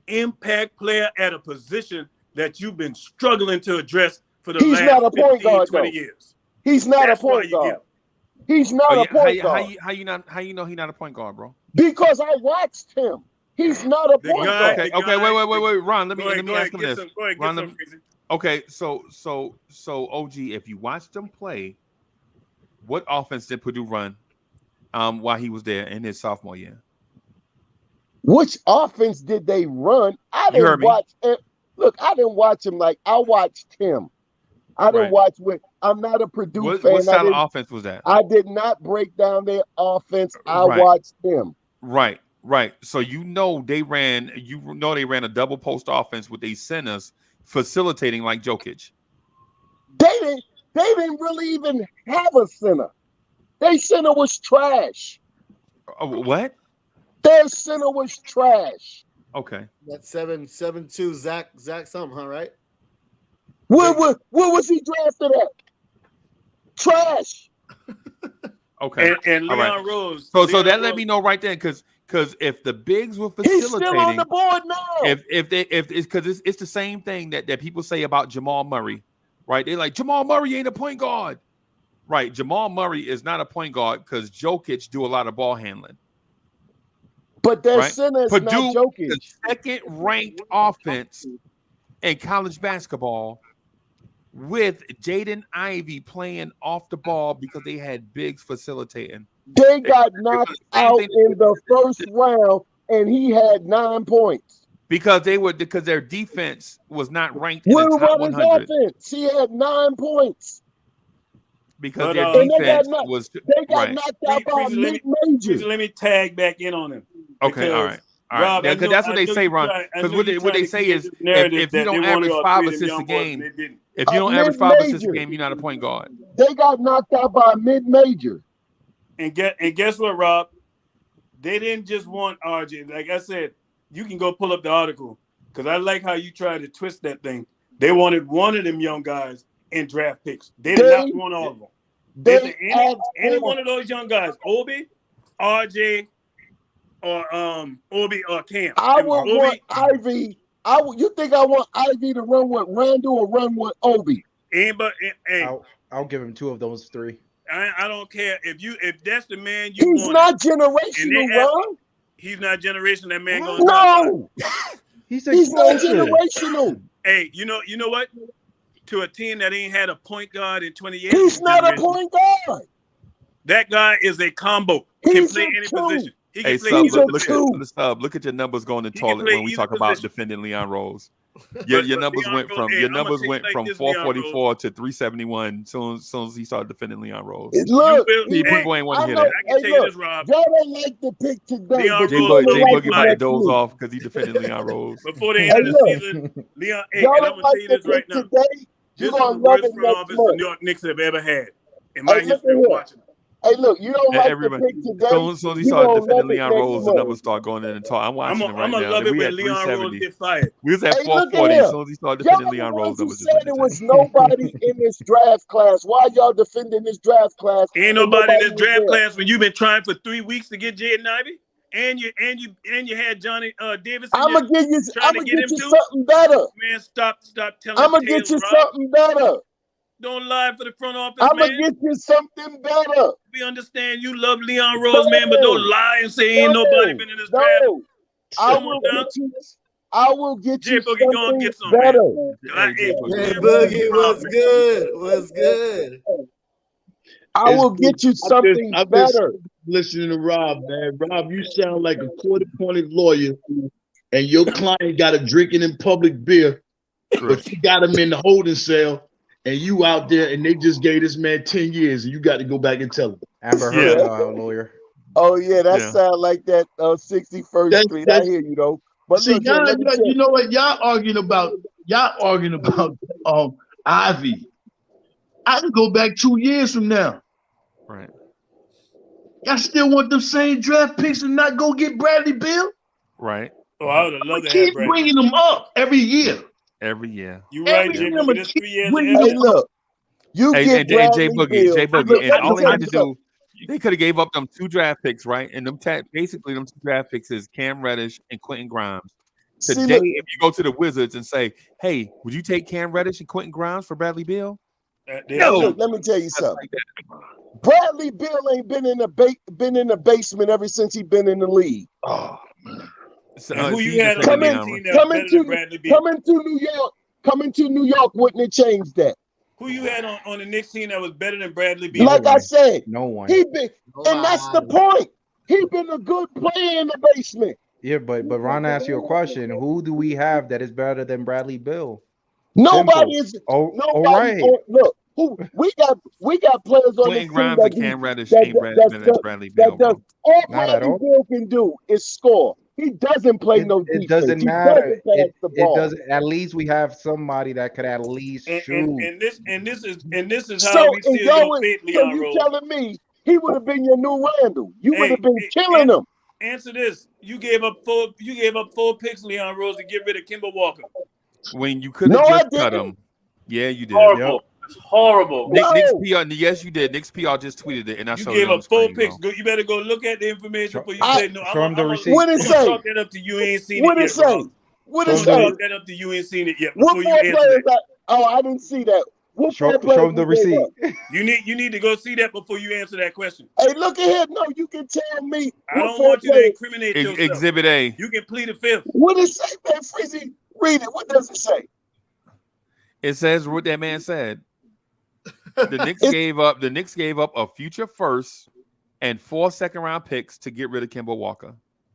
impact player at a position that you've been struggling to address for the He's last not a point 15, guard, 20 though. years. He's not That's a why point you guard. get him. He's not a point guard. How you know he's not a point guard, bro? Because I watched him. He's not a point guard. Okay, wait, Ron. Let me ask him this. Ron, crazy. Okay, so OG, if you watched them play, what offense did Purdue run while he was there in his sophomore year? Which offense did they run? I didn't watch it. Look, I didn't watch him like I watched him. I didn't watch with. I'm not a Purdue fan. What style of offense was that? I did not break down their offense. I Right. watched them. Right. So they ran a double post offense with these centers facilitating like Jokic. They didn't really even have a center. Their center was trash. What? Their center was trash. Okay. That's 7-2 Zach something, huh? Right? Where was he drafted at? Trash. Okay. And All Leon right. Rose. So Leon that let Rose- me know right then, because if the bigs were facilitating, He's still on the board now. if it's because it's the same thing that people say about Jamal Murray, right? They're like, Jamal Murray ain't a point guard, right? Jamal Murray is not a point guard because Jokic do a lot of ball handling. But their Right? center is Purdue, not Jokic. the second ranked offense in college basketball, with Jaden Ivey playing off the ball because they had bigs facilitating. They got knocked out in the first round, and he had 9 points. Because their defense was not ranked in What the top about his 100. offense? He had 9 points. Because But, their And defense was they got right. knocked out by Freezer, let mid-major. me tag back in on him. Okay, all right. All right. Rob, I Because know- that's what I they know say, you Ron. tried- I Because know what you they tried to say keep is this narrative if you that don't they average wanted 5 to assists young a boys and game, they didn't. if you don't average 5 assists a Mid-major. game, you're not a point guard. They got knocked out by a mid-major. And guess what, Rob? They didn't just want RJ. Like I said, you can go pull up the article because I like how you try to twist that thing. They wanted one of them young guys in draft picks. They did not want all of them. They said any one of those young guys, Obi, RJ, or Obi or Cam. I would want Ivy. You think I want Ivy to run with Randall or run with Obi? I'll give him 2 of those 3. I don't care if that's the man you want. He's not generational, Ron. He's not generational. That man going no. He's not generational. Hey, you know what? To a team that ain't had a point guard in 20 years. He's not a point guard. That guy is a combo. Can play any position. He can play look at your numbers going to toilet when we talk about defending Leon Rose. Your numbers went from 444 to 371 soon as he started defending Leon Rose. Look, people ain't want to hear that. I can tell you this, Rob. Y'all don't like the pick today. Jay Boogie about to doze off because he defended Leon Rose. Before the end of the season, Leon, and I'm gonna tell you this right now. This is the worst front office the New York Knicks have ever had in my history of watching. Hey, look, you don't like the pick today. As soon as he started defending Leon Rose, the numbers start going in and talk. I'm watching it right now. I'm gonna love it when Leon Rose get fired. We was at 440 as soon as he started defending Leon Rose. You said there was nobody in this draft class. Why y'all defending this draft class? Ain't nobody in this draft class when you've been trying for 3 weeks to get Jaden Ivey, and you had Johnny Davis. I'm gonna get you something better. Man, stop telling. I'm gonna get you something better. Don't lie for the front office, I'm gonna get you something better. We understand you love Leon Rose, man, but don't lie and say ain't nobody been in this draft. I will get you something better. Hey, Boogie, what's good? What's good? I will get you something better. Listening to Rob, man. Rob, you sound like a court-appointed lawyer, and your client got a drinking in public beer, but you got him in the holding cell. And you out there, and they just gave this man 10 years, and you got to go back and tell him. Amber Heard lawyer. Oh yeah, that sound like that 61st Street. I hear you though. But see, look, you know what? Y'all arguing about Ivy. I can go back 2 years from now. Right. Y'all still want them same draft picks and not go get Bradley Beal? Right. Oh, I would have loved to keep bringing them up every year. Every year. You right, Jay Boogie. This 3 years. Hey, look. You get Jay Boogie, and all they had to do, they could have gave up them 2 draft picks, right? And basically them 2 draft picks is Cam Reddish and Quentin Grimes. Today, if you go to the Wizards and say, "Hey, would you take Cam Reddish and Quentin Grimes for Bradley Beal?" No. Look, let me tell you something. Bradley Beal ain't been in the basement ever since he been in the league. Oh man. So, who you had coming to New York wouldn't have changed that. Who you had on the Knicks team that was better than Bradley Beal? Like I said, no one. And that's the point. He been a good player in the basement. Yeah, but Ron asked you a question. Who do we have that is better than Bradley Beal? Nobody is. All right. Look, we got players on Quentin the Grimes team and Cam Reddish ain't better than Bradley Beal. All Bradley Beal can do is score. He doesn't play no defense. It doesn't matter. It doesn't. At least we have somebody that could at least shoot. And this is how we still don't fit Leon Rose. You telling me he would have been your new Randall? You would have been killing him. Answer this: You gave up 4 picks, Leon Rose, to get rid of Kemba Walker. When you could have just cut him. Yeah, you did. Horrible. Yep. It's horrible. Knicks PR, yes, you did. Knicks PR just tweeted it, and I showed you. You gave up 4 picks. You better go look at the information before you say no. Show him the receipt. What it say? Talk that up to you. Ain't seen What it it yet. say? What it say? Talk that up to you. Ain't seen it yet. What Before more you answer players? that. Oh, I didn't see that. What show him the receipt. You need to go see that before you answer that question. Hey, look at here. No, you can tell me. I don't want you to incriminate yourself. Exhibit A. You can plead the 5th. What it say, man? Freezy, read it. What does it say? It says what that man said. The Knicks gave up a future first and 4 second-round picks to get rid of Kemba Walker.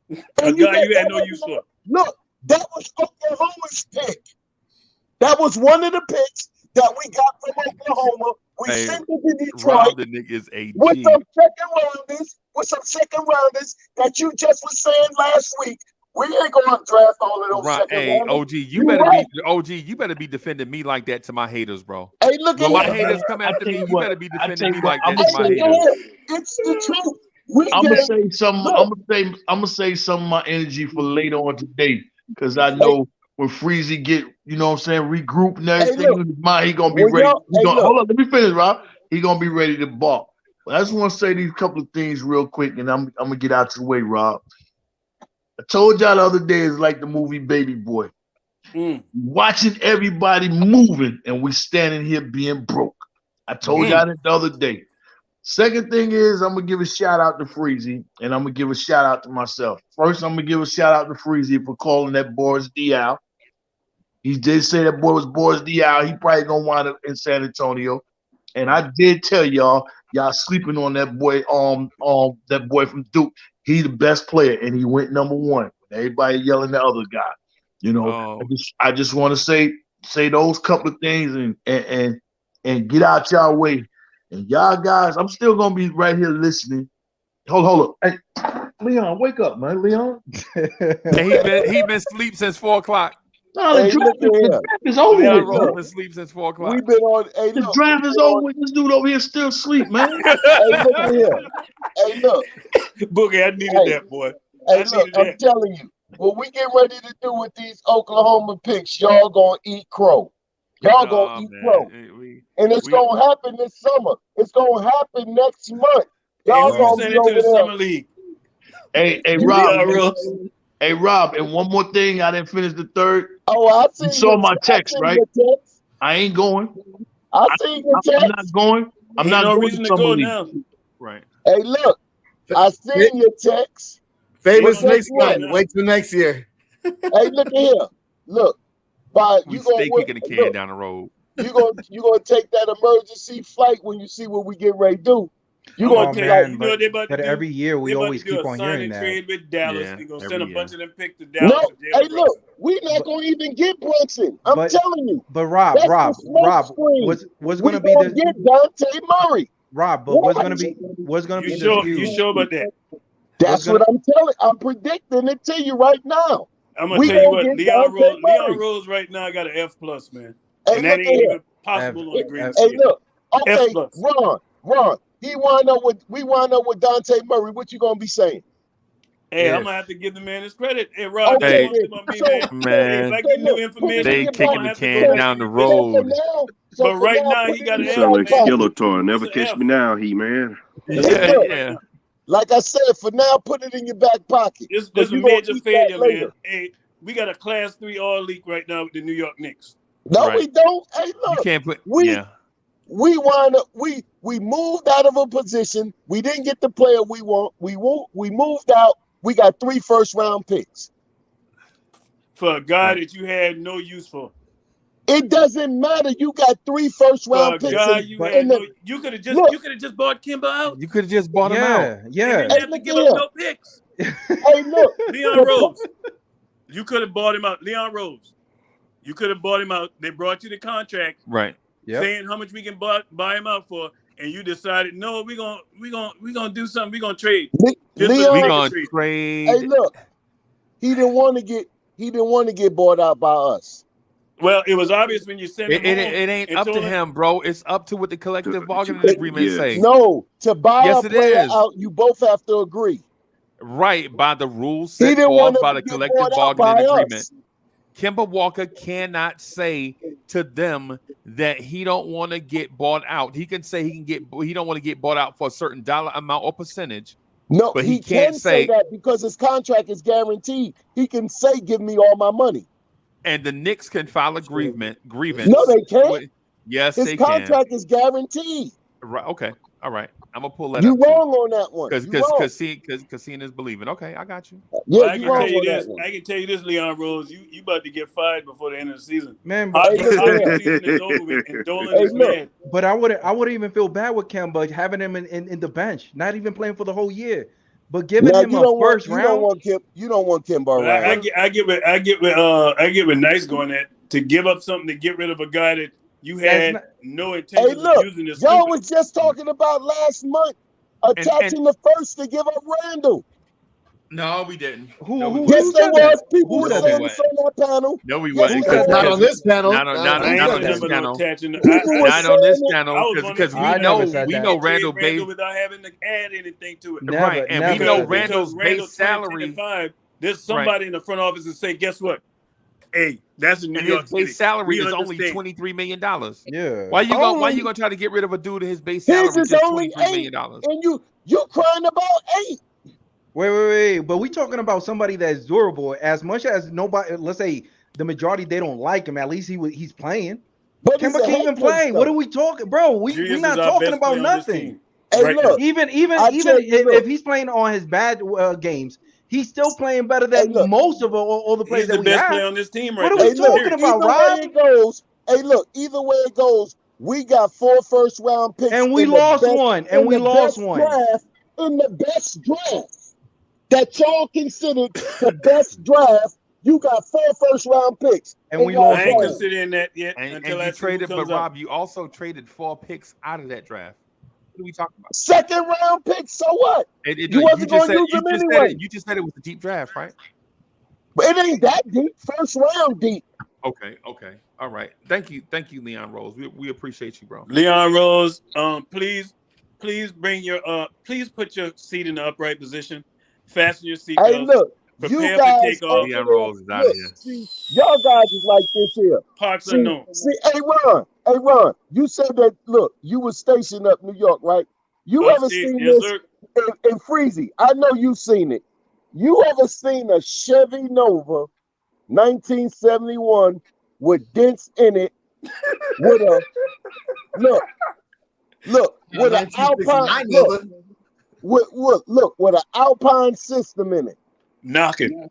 A guy you had no use for. Look, that was Oklahoma's pick. That was one of the picks that we got from Oklahoma. We sent it to Detroit. Rob the Knick is a with some second rounders that you just was saying last week We ain't gonna draft all of those Right. second Hey, rounders. OG, you better be defending me like that to my haters, bro. Hey, look When at my him. haters come after me, you better be defending me like that I'ma to my say- haters. It's the truth. We I'm gonna get say something. look. I'm gonna say some of my energy for later on today, because I know when Freezy get, you know what I'm saying, regroup and everything in his mind, he gonna be When ready. y'all- hey, look. Hold on, let me finish, Rob. He gonna be ready to bark. But I just want to say these couple of things real quick, and I'm gonna get out your way, Rob. I told y'all the other day it's like the movie Baby Boy. Watching everybody moving, and we standing here being broke. I told y'all that the other day. Second thing is, I'm gonna give a shout out to Freezy, and I'm gonna give a shout out to myself. First, I'm gonna give a shout out to Freezy for calling that Boris Diaw. He did say that boy was Boris Diaw. He probably gonna wind up in San Antonio. And I did tell y'all sleeping on that boy, that boy from Duke. He the best player, and he went number one. Everybody yelling the other guy. You know, I just want to say those couple of things and get out y'all way. And y'all guys, I'm still gonna be right here listening. Hold up. Hey, Leon, wake up, man, Leon. he been asleep since 4 o'clock. No, the draft is over Leon with. Rose been asleep since 4 o'clock. We've been on. Hey, The look, draft is over with. This dude over here still asleep, man. Hey, look at here. Hey, look. Boogie, I needed that, boy. Hey, look, I'm telling you, what we get ready to do with these Oklahoma picks, y'all gonna eat crow. Y'all gonna eat crow. And it's gonna happen this summer. It's gonna happen next month. Y'all gonna be over the there. summer league. Hey, Rob. Hey, Rob, and one more thing. I didn't finish the third. Oh, I see. You saw my text, right? I ain't going. I see your text. I'm not going. I'm not no going reason to to summer go league. now. Right. Hey, look. I seen your text. Famous But guess Knicks what? fan. Wait till next year. Hey, look at here. Look. We you gonna stay kicking the can down the road. You gonna take that emergency flight when you see what we get ready to do. You Oh, gonna man, you know what they about to but do? every year we They about always to do keep a on sign hearing and that. trade with Dallas. Yeah, They're gonna every send a year. bunch of them picks to Dallas. No, for Jalen hey, look, Brunson. we not gonna even get Brunson. I'm telling you. But Rob, That's Rob, the smoke Rob, screen. what's We gonna be gonna the get Dejounte Murray. Rob? But what's gonna be You the sure? feud? You sure about that? That's what I'm telling. I'm predicting it to you right now. I'm gonna We tell you gonna what. get Leon Dejounte Murray. Rose right now got an F plus, man, Hey, and that look ain't at even here. possible on the green Hey, scale. look. F Okay, plus. Ron. We wind up with Dante Murray. What you gonna be saying? Hey, I'm gonna have to give the man his credit. Hey, Rob, that's Okay, one thing about me, so, man. Hey, if I get new information, They I'm kicking gonna the have to go can back down and the revisit it. road. But right now, he got an You F, sound like man. Skeletor. Never It's an catch F. me now, he man. It's an F right now. Like I said, for now, put it in your back pocket. This Because a you're gonna major eat failure, that later. man. Hey, we got a Class 3 all league right now with the New York Knicks. No, Right. we don't. Hey, look. You can't put. We wind up. We moved out of a position. We didn't get the player we want. We moved out. We got 3 first-round picks. For a guy that you had no use for. It doesn't matter. You got 3 first-round For a picks. guy you had no. You could have just bought Kemba out. You could have just bought him out. Yeah. You didn't have to give up no picks. Hey, look. Leon Rose. You could have bought him out. Leon Rose. You could have bought him out. They brought you the contract. Right. Saying how much we can buy him out for, and you decided, no, we're gonna do something. We're gonna trade. Leon, trade. Hey, look. He didn't want to get bought out by us. Well, it was obvious when you sent him home. It ain't and up to told him, bro. It's up to what the collective bargaining agreement say. No, to buy Yes, a it player is. out, you both have to agree. Right, by the rules He set didn't want forth by him the to get collective bought out bargaining by agreement. us. Kemba Walker cannot say to them that he don't want to get bought out. He can say he don't want to get bought out for a certain dollar amount or percentage. No, but he can't can say that because his contract is guaranteed. He can say, "Give me all my money." And the Knicks can file a grievance. No, they can't. Yes, his they can. contract is guaranteed. Right. Okay. All right. I'm gonna pull that You up. wrong on that one. Because seeing is believing. Okay, I got you. Well, I can tell you this. I can tell you this, Leon Rose. You about to get fired before the end of the season. Man, hockey season is over with, and Dolan is mad. But I would even feel bad with Kemba having him in the bench, not even playing for the whole year, but giving him a first round. You don't want Kemba around. I get with Nice going that to give up something to get rid of a guy that you had no intention of using this. Y'all was just talking about last month attaching the first to give up Randall. No, we didn't. Yes, there was. People Who were said saying that? this on that panel. No, we Yes, wasn't. there was. Not on this panel. Not on I ain't this remember no channel. attaching. People were Not on this saying it. channel because we know Randall Randall base without having to add anything to it. right, and we know Randall's Randall's base salary. There's somebody in the front office that say, guess what? Hey, that's in New And York his base City. salary We is only understand. $23 million. Yeah. Why you gonna try to get rid of a dude in his base His salary is just only $23 million? And you crying about 8. Wait. But we talking about somebody that's durable. As much as nobody, let's say the majority, they don't like him. At least he's playing. But Kemba can't even play. What are we talking, bro? We not talking about nothing. Hey, look, even if he's playing on his bad games, he's still playing better than most of all the players He's the that we best have. player on this team What are we talking about, Rob? Either way it goes, we got 4 first-round picks, and we lost one. And we lost one draft in the best draft that y'all considered the best draft. You got 4 first-round picks, and we lost. I ain't considering that yet until you I traded. But comes Rob, up. you also traded 4 picks out of that draft. What are we talking about? Second-round picks. So what? You wasn't going to use them anyway. You just said it was a deep draft, right? But it ain't that deep. First round deep. Okay. All right. Thank you, Leon Rose. We appreciate you, bro. Leon Rose, please bring your please put your seat in the upright position. Fasten your seat. Hey, look, prepare you guys. for takeoff. Leon Rose is out of here. See, y'all guys is like this here. Parts unknown. See, hey Ron, you said that. Look, you were stationed up New York, right? You ever seen this in Freezy? I know you've seen it. You ever seen a Chevy Nova 1971 with dents in it with a look with an Alpine with an Alpine system in it. Knocking.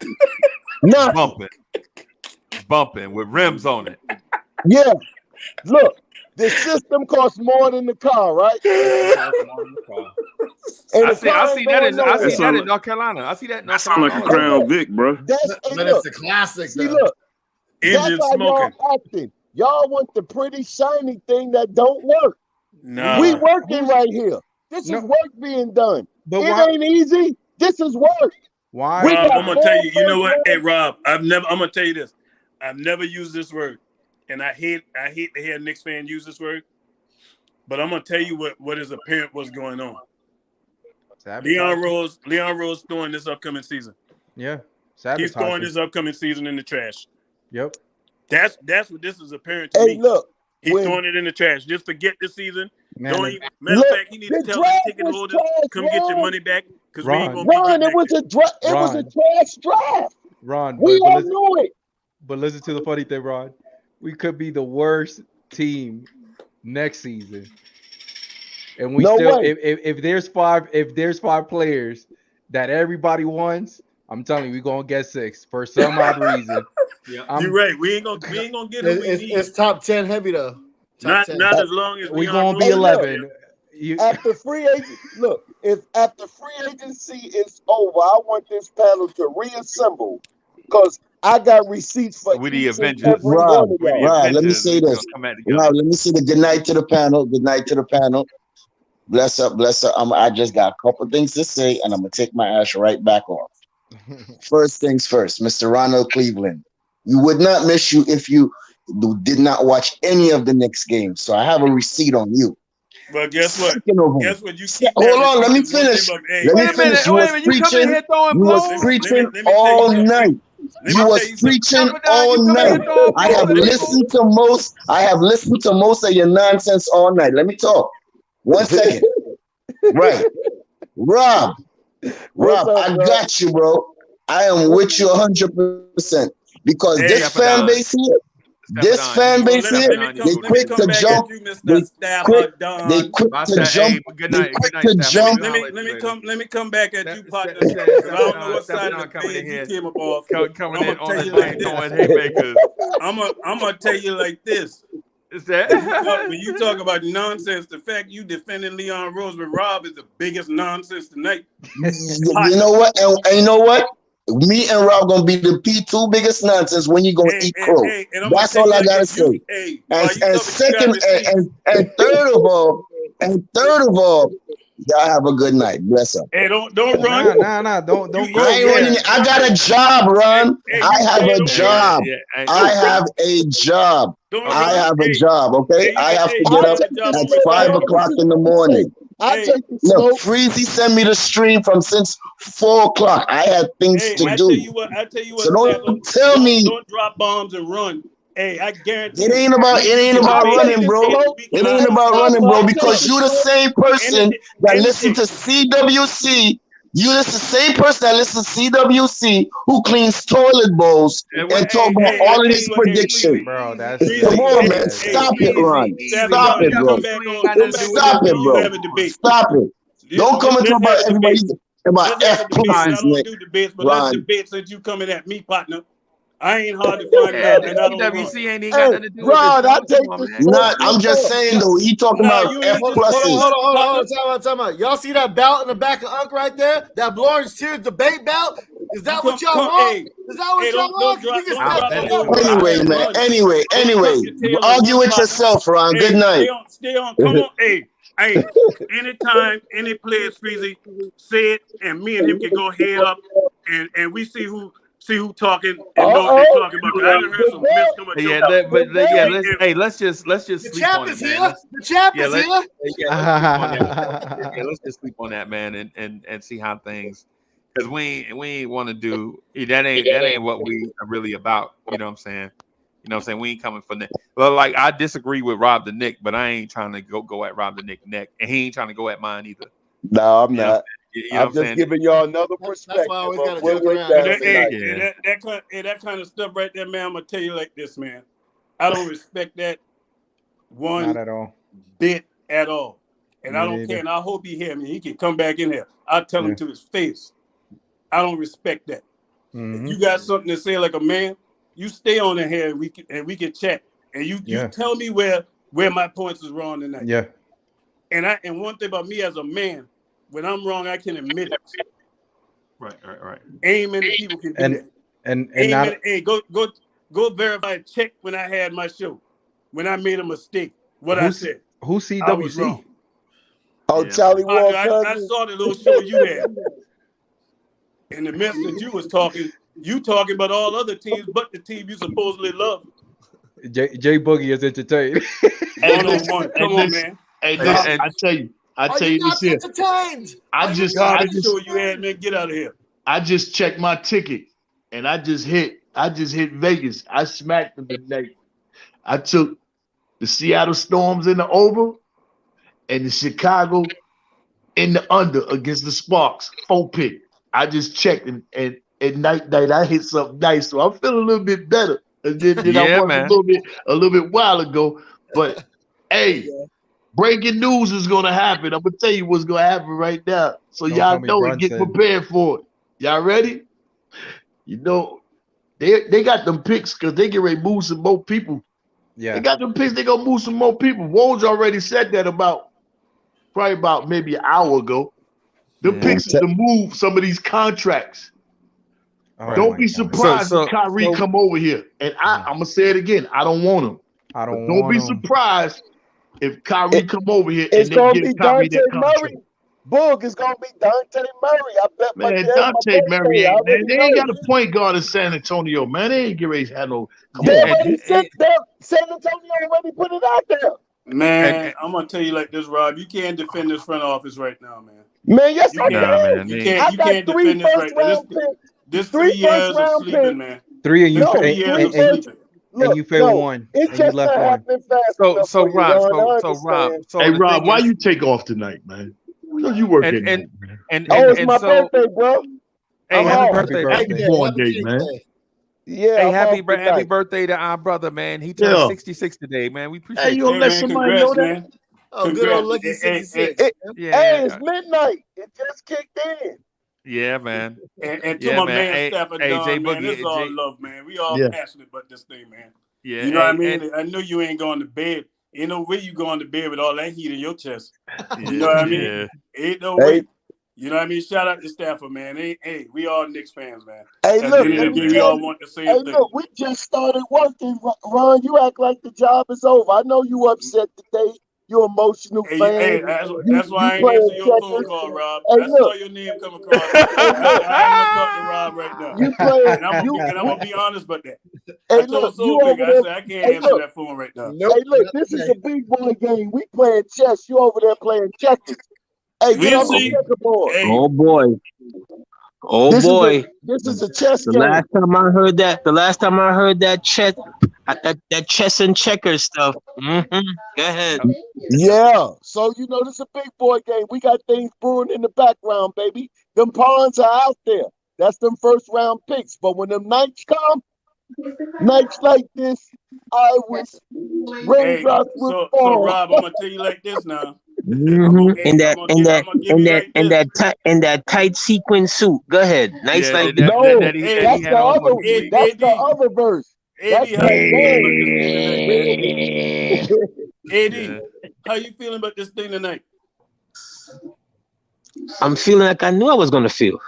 Bumping with rims on it. Yeah. Look, the system costs more than the car, right? I see that in North Carolina. I see that in North Carolina. Sound like a Crown Vic, bro. It's a classic. See, look, engine that's how smoking. y'all acting. Y'all want the pretty shiny thing that don't work. No. We working right here. This is work being done. But it ain't easy. This is work. Why? Rob, I'm gonna tell you. You know what? Hey, Rob, I'm gonna tell you this. I've never used this word, and I hate to hear a Knicks fan use this word. But I'm gonna tell you what is apparent what's going on. Leon Rose throwing this upcoming season. Yeah, he's throwing this upcoming season in the trash. Yep, that's what this is apparent to me. Look, he's throwing it in the trash. Just forget the season. Matter of fact, he needs to tell the ticket holders, come get your money back because we ain't gonna be Ron, it was a trash draft. Ron, we all knew it. But listen to the funny thing, Ron. We could be the worst team next season. And we if there's 5 players that everybody wants, I'm telling you, we're gonna get 6 for some odd reason. Yeah, you're right. We ain't gonna get who we need. It's top 10 heavy though. Not as long as we're gonna be 11. After free agency, look, if after free agency is over, I want this panel to reassemble because I got receipts for the Avengers. Rob, let me say this. Rob, let me say the good night to the panel. Good night to the panel. Bless up. I just got a couple things to say, and I'm gonna take my ass right back off. First things first, Mr. Ronald Cleveland. We would not miss you if you did not watch any of the Knicks games. So I have a receipt on you. But guess what? Guess what? You hold on. Let me finish. You was preaching all night. You was preaching all night. I have listened to most of your nonsense all night. Let me talk. 1 second. Right. Rob, I got you, bro. I am with you 100% because this fan base here, they quick to jump. They quick to jump. Let me come back at you, partner. I don't know what side of the bed you came up off. Coming in on the thing, throwing haymakers. I'm gonna tell you like this. Is that when you talk about nonsense, the fact you defending Leon Rose with Rob is the biggest nonsense tonight. You know what? And you know what? Me and Rob gonna be the P2 biggest nonsense when you gonna eat crow. That's all I gotta say. And second, and third of all, Y'all have a good night. Bless up. Hey, don't run. Nah. Don't go. I ain't running. I got a job, Ron. I have a job. I have a job. I have a job. Okay. I have to get up at 5 o'clock in the morning. Look, Freezy sent me the stream from since 4 o'clock. I had things to do. I tell you what. So don't tell me. Don't drop bombs and run. Hey, I guarantee It ain't about running, bro. It ain't about running, bro, because you the same person that listen to CWC. You the same person that listens to CWC who cleans toilet bowls and talk about all of this prediction. Bro, that's come on, man. Stop it, Ron. Stop it, bro. Stop it, bro. Stop it. Don't come and talk about everybody about F pussies, Nick. But let's debate since you coming at me, partner. I ain't hard to find out, and I don't CWC ain't even got nothing to do with this. I'm just saying though. He talking about F pluses. Hold on. Time out. Y'all see that belt in the back of Unc right there? That Blowing Tears debate belt? Is that what y'all want? Is that what y'all want? Anyway. Argue with yourself, Ron. Good night. Stay on. Come on. Hey, anytime any player Freezy say it, and me and him can go head up, and we see who talking and know what they're talking about. I done heard some mess come let's just the sleep on it, man. The champ is here. Let's just sleep on that, man, and see how things, because we ain't want to do that. Ain't what we are really about. You know what I'm saying? We ain't coming for that. Well, like, I disagree with Rob the Nick, but I ain't trying to go at Rob the Nick neck, and he ain't trying to go at mine either. No, I'm not. I'm just saying? giving y'all another perspective. That kind of stuff right there, man. I'm gonna tell you like this, man. I don't respect that one not at all bit at all, and I don't care. And I hope he hear me. He can come back in here. I'll tell him to his face. I don't respect that. If you got something to say like a man, you stay on the here and we can chat. And you tell me where my points is wrong tonight. Yeah. And one thing about me as a man, when I'm wrong, I can admit it. Right. Ain't many people can do that. Go verify, check when I had my show, when I made a mistake, I said. Who's CWC? I was wrong. Oh, Charlie Wall. I saw the little show you had. And the mess that you was talking about all other teams, but the team you supposedly love. Jay Boogie is entertained. Come on, man. Hey, I tell you this here. I just show you had, man. Get out of here. I just checked my ticket, and I just hit Vegas. I smacked them tonight. I took the Seattle Storms in the over, and the Chicago in the under against the Sparks. 4-pick. I just checked, and at night I hit something nice, so I'm feeling a little bit better than I was a little bit while ago. But hey, breaking news is gonna happen. I'm gonna tell you what's gonna happen right now, so y'all know and get prepared for it. Y'all ready? You know, they got them picks because they get ready to move some more people. Yeah, they got them picks. They gonna move some more people. Woj already said that probably about maybe an hour ago. The picks is to move some of these contracts. Don't be surprised if Kyrie come over here. And I'm gonna say it again. I don't want him. Don't be surprised if Kyrie come over here and they give Kyrie that contract. Boog is gonna be Dejounte Murray. I bet. Man, Dejounte Murray ain't. Man, they ain't got a point guard in San Antonio. Man, they ain't get ready to have no. San Antonio already put it out there. Man, I'm gonna tell you like this, Rob. You can't defend this front office right now, man. Man, yes, I can. You can't defend this right now. This 3 years of sleeping, man. 3 and you sleeping. And you failed one. It's just not happening fast. So Rob. Hey Rob, why you take off tonight, man? Because you work it's my birthday, bro. Hey, happy birthday. Happy born day, man. Yeah. Hey, happy birthday to our brother, man. He turned 66 today, man. We appreciate it. Hey, you gonna let somebody know that? Man. Oh, good old lucky 66. Hey, it's midnight. It just kicked in. Yeah, man. And to my man, Stafford, man, this is all love, man. We all passionate about this thing, man. Yeah, you know what I mean? I know you ain't going to bed. Ain't no way you going to bed with all that heat in your chest. You know what I mean? Yeah. Ain't no way. You know what I mean? Shout out to Stafford, man. Hey, we all Knicks fans, man. Hey, look, we all want the same thing. Look, we just started working. Ron, you act like the job is over. I know you upset today. You emotional Hey, fan. that's why I ain't answer your phone call, Rob. I saw your name come across. I ain't want to talk to Rob right now. You playing? And I'm gonna be honest about that. Hey, I told look, Soul Pick, I said I can't answer that phone right now. Hey, look, this is a big boy game. We playing chess. You over there playing checkers. Hey, get We'll on the see. checkerboard. Hey, Oh boy. Oh This boy. This is a chess The game. last time I heard that chess, that chess and checkers stuff. Go ahead. Yeah. So you know this is a big boy game. We got things brewing in the background, baby. Them pawns are out there. That's them first round picks. But when them nights come, nights like this, I wish raindrops would so fall. Rob, I'm gonna tell you like this now. In that tight sequin suit. Go ahead. Nice like that's the other verse. AD, how you feeling about this thing tonight, man? AD, how you feeling about this thing tonight? I'm feeling like I knew I was gonna feel.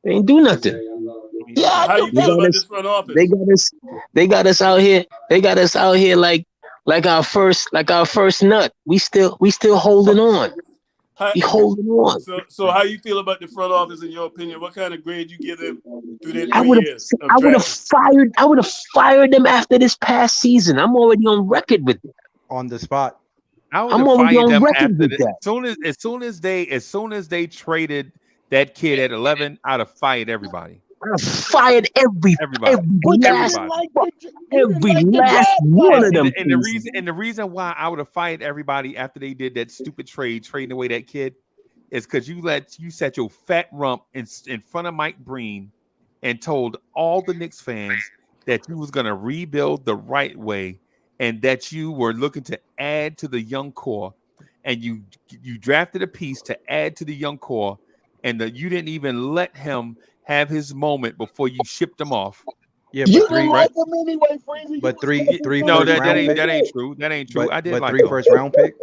They ain't do nothing. Yeah, how you feel about this front office? They got us out here. They got us out here like our first nut. We still holding on. We holding on. So how you feel about the front office in your opinion? What kind of grade you give them through their 3 years? I would have fired them after this past season. I'm already on record with it. On the spot. I'm already on record with that. As soon as they traded that kid at 11, I'd have fired everybody. I fired everybody. Every last one of them. And the reason why I would have fired everybody after they did that stupid trading away that kid, is because you set your fat rump in front of Mike Breen and told all the Knicks fans that you was gonna rebuild the right way and that you were looking to add to the young core, and you drafted a piece to add to the young core, and that you didn't even let him have his moment before you shipped him off. Yeah, you didn't like him anyway, Freezy. But three no, that ain't true. That ain't true. But, I did but like 3 first round pick.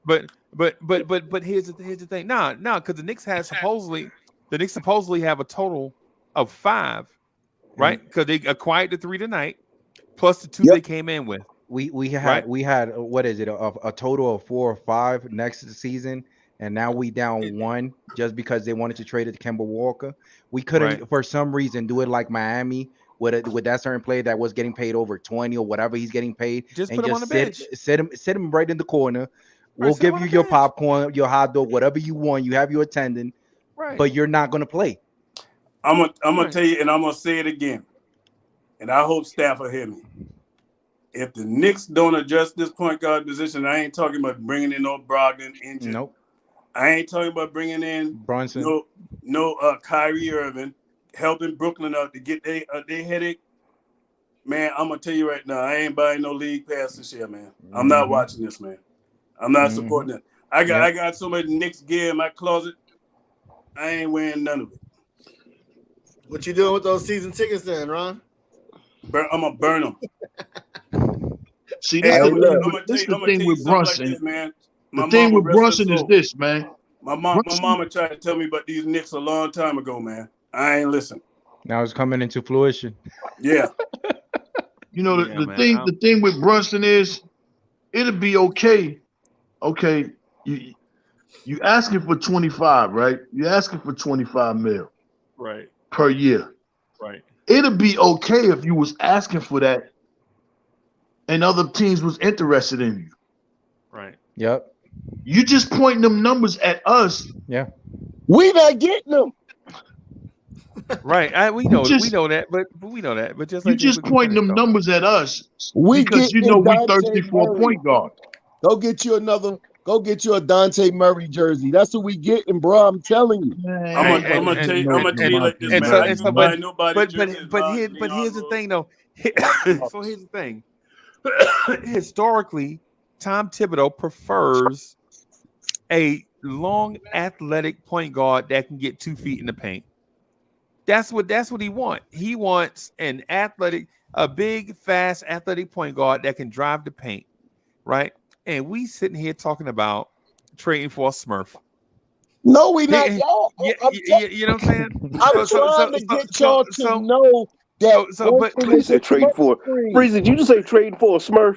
But here's the thing. No, because the Knicks supposedly have a total of 5, right? Because they acquired the 3 tonight, plus the 2 they came in with. We had what is it? A total of 4 or 5 next season. And now we down 1 just because they wanted to trade it to Kemba Walker. We couldn't, for some reason, do it like Miami with that certain player that was getting paid over 20 or whatever he's getting paid. Just put him on the bench. Sit him right in the corner. We'll give you your popcorn, your hot dog, whatever you want. You have your attendant, but you're not gonna play. I'm gonna tell you, and I'm gonna say it again. And I hope staff will hear me. If the Knicks don't adjust this point guard position, I ain't talking about bringing in no Brogdon injured. Nope. I ain't talking about bringing in Brunson. No Kyrie Irving, helping Brooklyn out to get their headache. Man, I'm gonna tell you right now, I ain't buying no league pass this year, man. I'm not watching this, man. I'm not supporting it. I got so much Knicks gear in my closet. I ain't wearing none of it. What you doing with those season tickets then, Ron? I'm gonna burn them. See, this is the thing with Brunson. Like this, man. The thing with Brunson is this, man. My mama tried to tell me about these Knicks a long time ago, man. I ain't listen. Now it's coming into fruition. Yeah. You know, the thing with Brunson is it'll be okay. Okay, you asking for 25, right? You're asking for 25 mil per year. Right. It'll be okay if you was asking for that and other teams was interested in you. Right. Yep. You just pointing them numbers at us. Yeah. We not getting them. Right. We know that, but we know that. But just you like just pointing them numbers at us because we thirsty for a point guard. Go get you a Dejounte Murray jersey. That's what we getting, bro. I'm telling you. I'm gonna tell you like this, man. But here's the thing, though. So here's the thing. Historically, Tom Thibodeau prefers a long, athletic point guard that can get 2 feet in the paint. That's what he wants. He wants a big, fast, athletic point guard that can drive the paint, right? And we sitting here talking about trading for a Smurf. No, we not. You know what I'm saying? I'm trying to get y'all to know that. But you said trade for Freezy. Did you just say trading for a Smurf?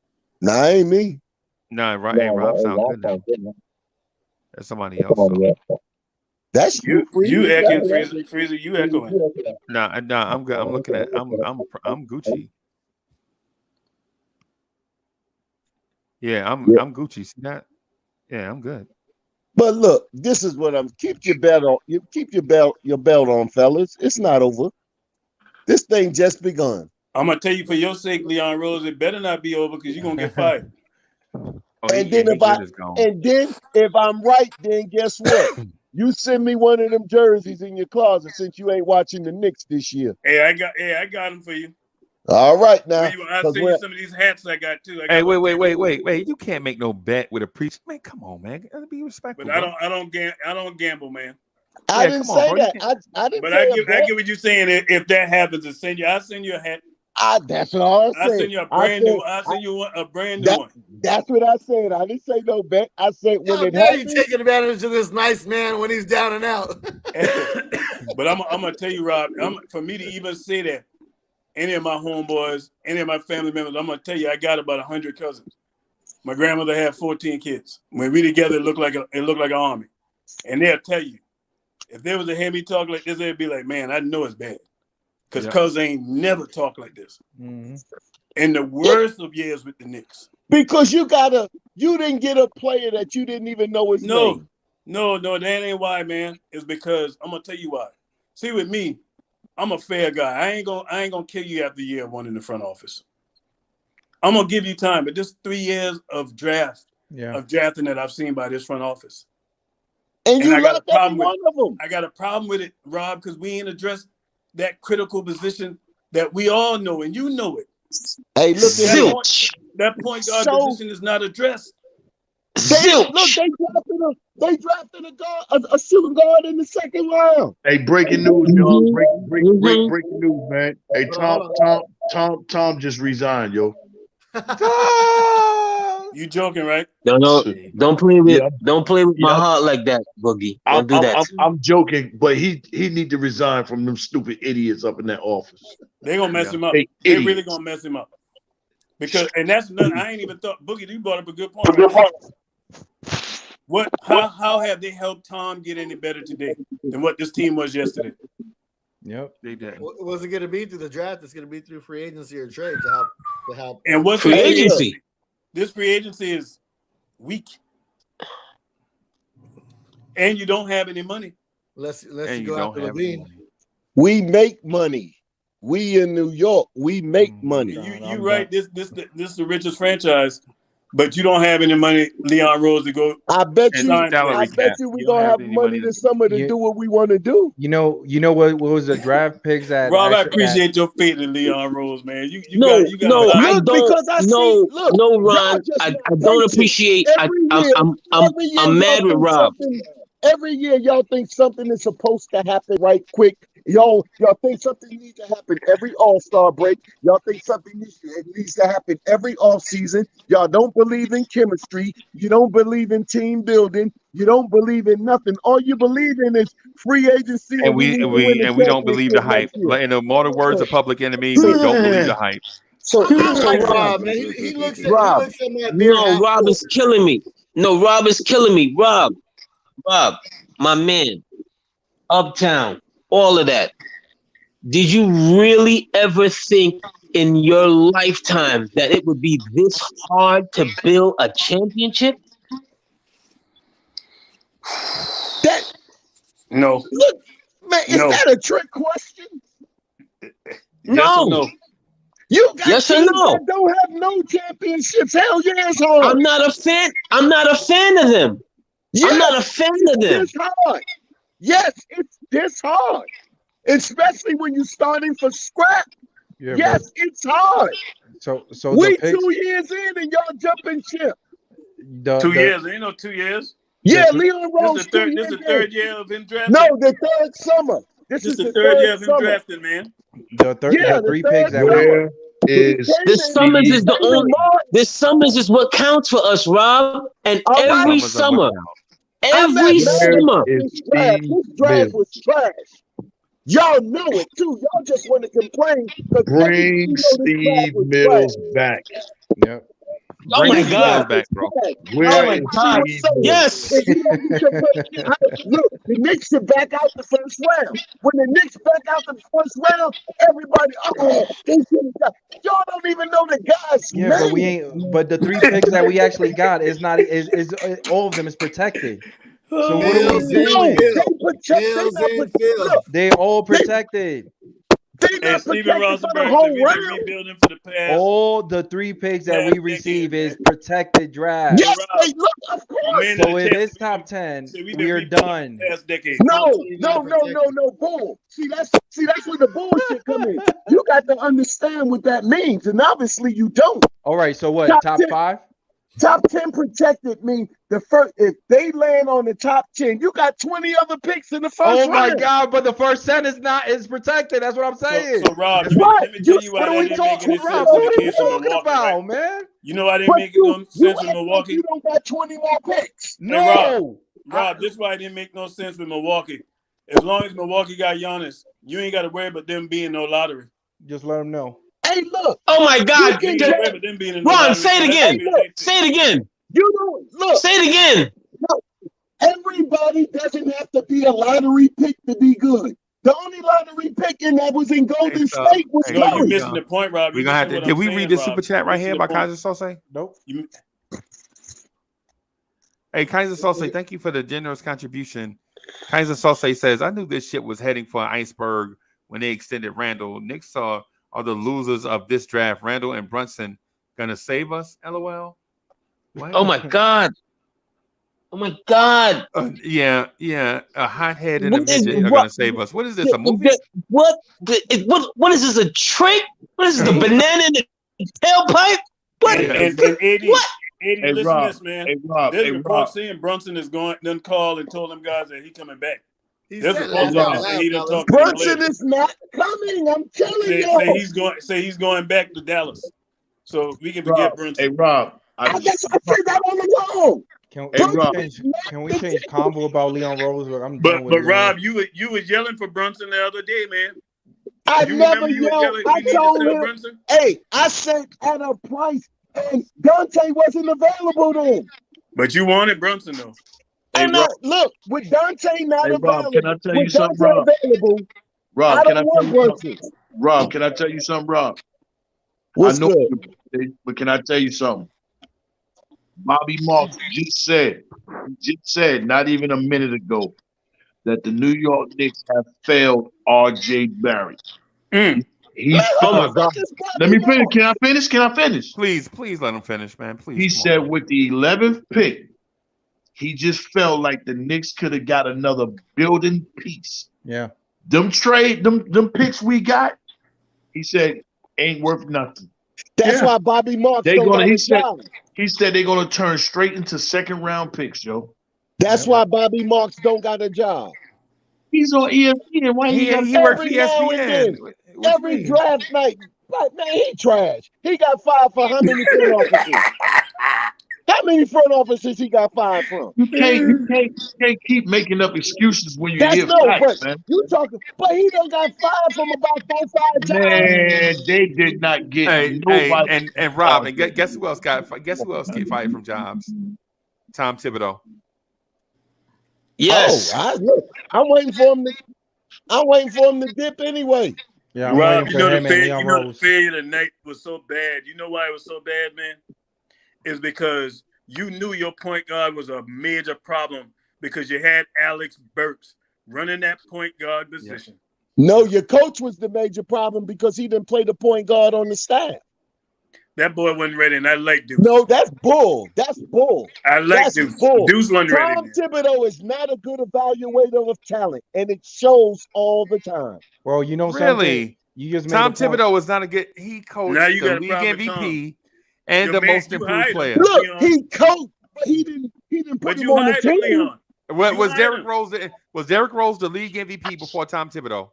Nah, ain't me. No, right. Hey, Rob sound good now. That's somebody else. That's You Freezy. echoing, Freezer. You echoing. Nah, I'm good. I'm looking at. I'm Gucci. Yeah, I'm Gucci. See that? Yeah, I'm good. But look, this is what I'm. Keep your belt on. You keep your belt on, fellas. It's not over. This thing just begun. I'm gonna tell you for your sake, Leon Rose, it better not be over because you're gonna get fired. And then if I'm right, then guess what? You send me one of them jerseys in your closet since you ain't watching the Knicks this year. Hey, I got them for you. All right now. I'll send you some of these hats I got too. Hey, wait! You can't make no bet with a preacher, man. Come on, man. Gotta be respectful. But I don't gamble, man. I didn't say that. I didn't. But I get what you're saying. If that happens, I'll send you a hat. That's all I said. I'll send you a brand new. I'll send you a brand new one. That's what I said. I didn't say no bet. I said when it happens. You taking advantage of this nice man when he's down and out. But I'm gonna tell you, Rob. For me to even say that, any of my homeboys, any of my family members, I'm gonna tell you, I got about 100 cousins. My grandmother had 14 kids. When we together, it looked like an army. And they'll tell you, if there was a heavy talk like this, they'd be like, "Man, I know it's bad." Because cuz ain't never talked like this. Mm-hmm. In the worst of years with the Knicks. Because you didn't get a player that you didn't even know his name. No, that ain't why, man. It's because I'm gonna tell you why. See, with me, I'm a fair guy. I ain't gonna kill you after year one in the front office. I'm gonna give you time, but this 3 years of drafting that I've seen by this front office. And you I got love a problem every one of them. I got a problem with it, Rob, because we ain't addressed that critical position that we all know, and you know it. Hey, look at that point guard position is not addressed. They drafted a shooting guard in the second round. Hey, breaking news, y'all. Breaking news, man. Hey, Tom just resigned, yo. You joking, right? No, don't play with my heart like that, Boogie. Don't do that. I'm joking, but he need to resign from them stupid idiots up in that office. They're gonna mess him up. They really gonna mess him up. Because that's nothing. I ain't even thought. Boogie, you brought up a good point. Right? How have they helped Tom get any better today than what this team was yesterday? Yep, they did. Was it going to be through the draft? It's going to be through free agency or trade to help. And what's free agency? This free agency is weak, and you don't have any money. Unless you go after Levine. We make money. We in New York, we make money. You right. This the richest franchise, but you don't have any money, Leon Rose, to go. I bet you we're gonna have money this summer to do what we want to do. You know what was the draft picks that Rob, I appreciate your faith in Leon Rose, man. No, Ron. I don't appreciate. I'm mad with Rob. Every year, y'all think something is supposed to happen right quick. Y'all think something needs to happen every All-Star break. Y'all think something needs to happen every offseason. Y'all don't believe in chemistry. You don't believe in team building. You don't believe in nothing. All you believe in is free agency. And we don't believe the hype. In the mortal words of Public Enemy, we don't believe the hype. Rob, man. He looks at my beer. No, Rob is killing me. No, Rob is killing me. Rob, my man, Uptown, all of that. Did you really ever think in your lifetime that it would be this hard to build a championship? No. Look, man, is that a trick question? No. No. You got yes or teams no? that don't have no championships. Hell yeah, it's hard. I'm not a fan of them. Yes, I'm not a fan of them. It's hard. Yes, it's this hard. Especially when you're starting from scratch. Yeah, yes, it's hard. So we 2 years in and y'all jumping ship. 2 years? Ain't no 2 years. Yeah, Leon Rose. This is the third year of him drafting. No, the third summer. This is the third year of him summer. drafting, man. The three picks that where is this summers is the only. This summers is what counts for us, Rob. And every summer. This draft was trash. Y'all know it too. Y'all just want to complain. Bring Steve Mills back. Yep. Oh Bring my the God. CEOs back, bro. Oh my God. Yes. If you don't get your look, the Knicks should back out the first round. When the Knicks back out the first round, everybody, they should have got. Y'all don't even know the guy's Yeah, but we name. ain't. But the 3 picks that we actually got is not. Is all of them is protected. So what are we Bills and doing? They Phil. protect. They Bills not and protect. Phil. Look, They all they protected. not Steven protected for the Rosenberg said whole we've been round. rebuilding for the past All the 3 picks that we receive is protected draft. Yes, Rob, they look. Of my course. man in So the if chat it's said top 10, we've been we are rebuilding done. for the past decade. No, bull. See, that's where the bullshit come in. You got to understand what that means, and obviously you don't. All right. So what? Top 5? Top 10 protected mean the first. If they land on the top 10, you got 20 other picks in the first Oh my round. God! But the first 10 is protected. That's what I'm saying. So Rob, let me tell you why that didn't make any sense with the kids from Milwaukee, right? Man? You know why they didn't make no sense with Milwaukee? You don't got 20 more picks. Hey, Rob, this is why it didn't make no sense with Milwaukee. As long as Milwaukee got Giannis, you ain't got to worry about them being no lottery. Just let them know. Hey, look. Oh my God. You ain't got to worry about them being in no Ron, lottery. say it again. Say it again. You don't look. Say it again. Look, everybody doesn't have to be a lottery pick to be good. The only lottery pick in that was in Golden State was No, you're Curry. missing the point, Rob. We're gonna have to. Did we read this super chat right here by Kaiser Sose? Nope. Hey, Kaiser Sose, thank you for the generous contribution. Kaiser Sose says, I knew this shit was heading for an iceberg when they extended Randall. Knicks are the losers of this draft. Randall and Brunson gonna save us? LOL. What? Oh my God. Oh my God. Yeah. A hothead and a midget are gonna save us. What is this? A movie? What is this? A trick? What is this? The banana in the tailpipe? What? And AD, what? AD, Hey, listen Rob. to this, man. Hey, Rob. There's Hey, reports Rob. saying Brunson is done called and told them guys that he coming back. There's said reports last that say he done night, talked to the Brunson players. is not coming. I'm telling Say you. he's going back to Dallas. So we can Rob. forget Brunson. Hey, Rob. I said that on the wall. Can we change combo about Leon Rose? I'm done But with Rob, you was yelling for Brunson the other day, man. I You never remember you was yelled. yelling, I we need to told sell him, Brunson? hey, I said at a price, and Dante wasn't available then. But you wanted Brunson though. Hey, And look, with Dante not Hey, Rob, available, can I tell you with something, Dante Rob? available, Rob, I can don't I tell want you Brunson. something? Rob, can I tell you something, Rob? What's I know, good? but can I tell you something? Bobby Marks just said, not even a minute ago, that the New York Knicks have failed R.J. Barry. He's Oh my God. Let me finish. Can I finish? Please let him finish, man. Please. He said with the 11th pick, he just felt like the Knicks could have got another building piece. Yeah. Them picks we got, he said, ain't worth nothing. That's why Bobby Marks don't got a job. He said they're gonna turn straight into second round picks, Joe. That's why Bobby Marks don't got a job. He's on ESPN. Why he works for ESPN? Every draft night, but man, he trash. He got fired for how many front offices? How many front offices he got fired from? You can't keep making up excuses when you hear but facts, man. you talking, but he done got fired from about 4 or 5 jobs. Man, they did not get nobody. And Rob, and guess who else get fired from jobs? Tom Thibodeau. Yes. I'm waiting for him to dip anyway. Yeah, I'm Rob, waiting for him and Leon the Rose. failure tonight was so bad. You know why it was so bad, man? It's because you knew your point guard was a major problem because you had Alex Burks running that point guard position. No, your coach was the major problem because he didn't play the point guard on the staff. That boy wasn't ready, and I like Deuce. No, that's bull. I like Deuce. Deuce wasn't ready. Tom Thibodeau is not a good evaluator of talent, and it shows all the time. Well, you know Really? You just made Tom a point. Thibodeau was not a good. He coached Now you the got a league problem with MVP Tom. and Your the man, most you improved hired him. player. Look, Leon. he coached, but he didn't put But him you on the hired him, team. Leon. Was Derrick Rose the league MVP before Tom Thibodeau?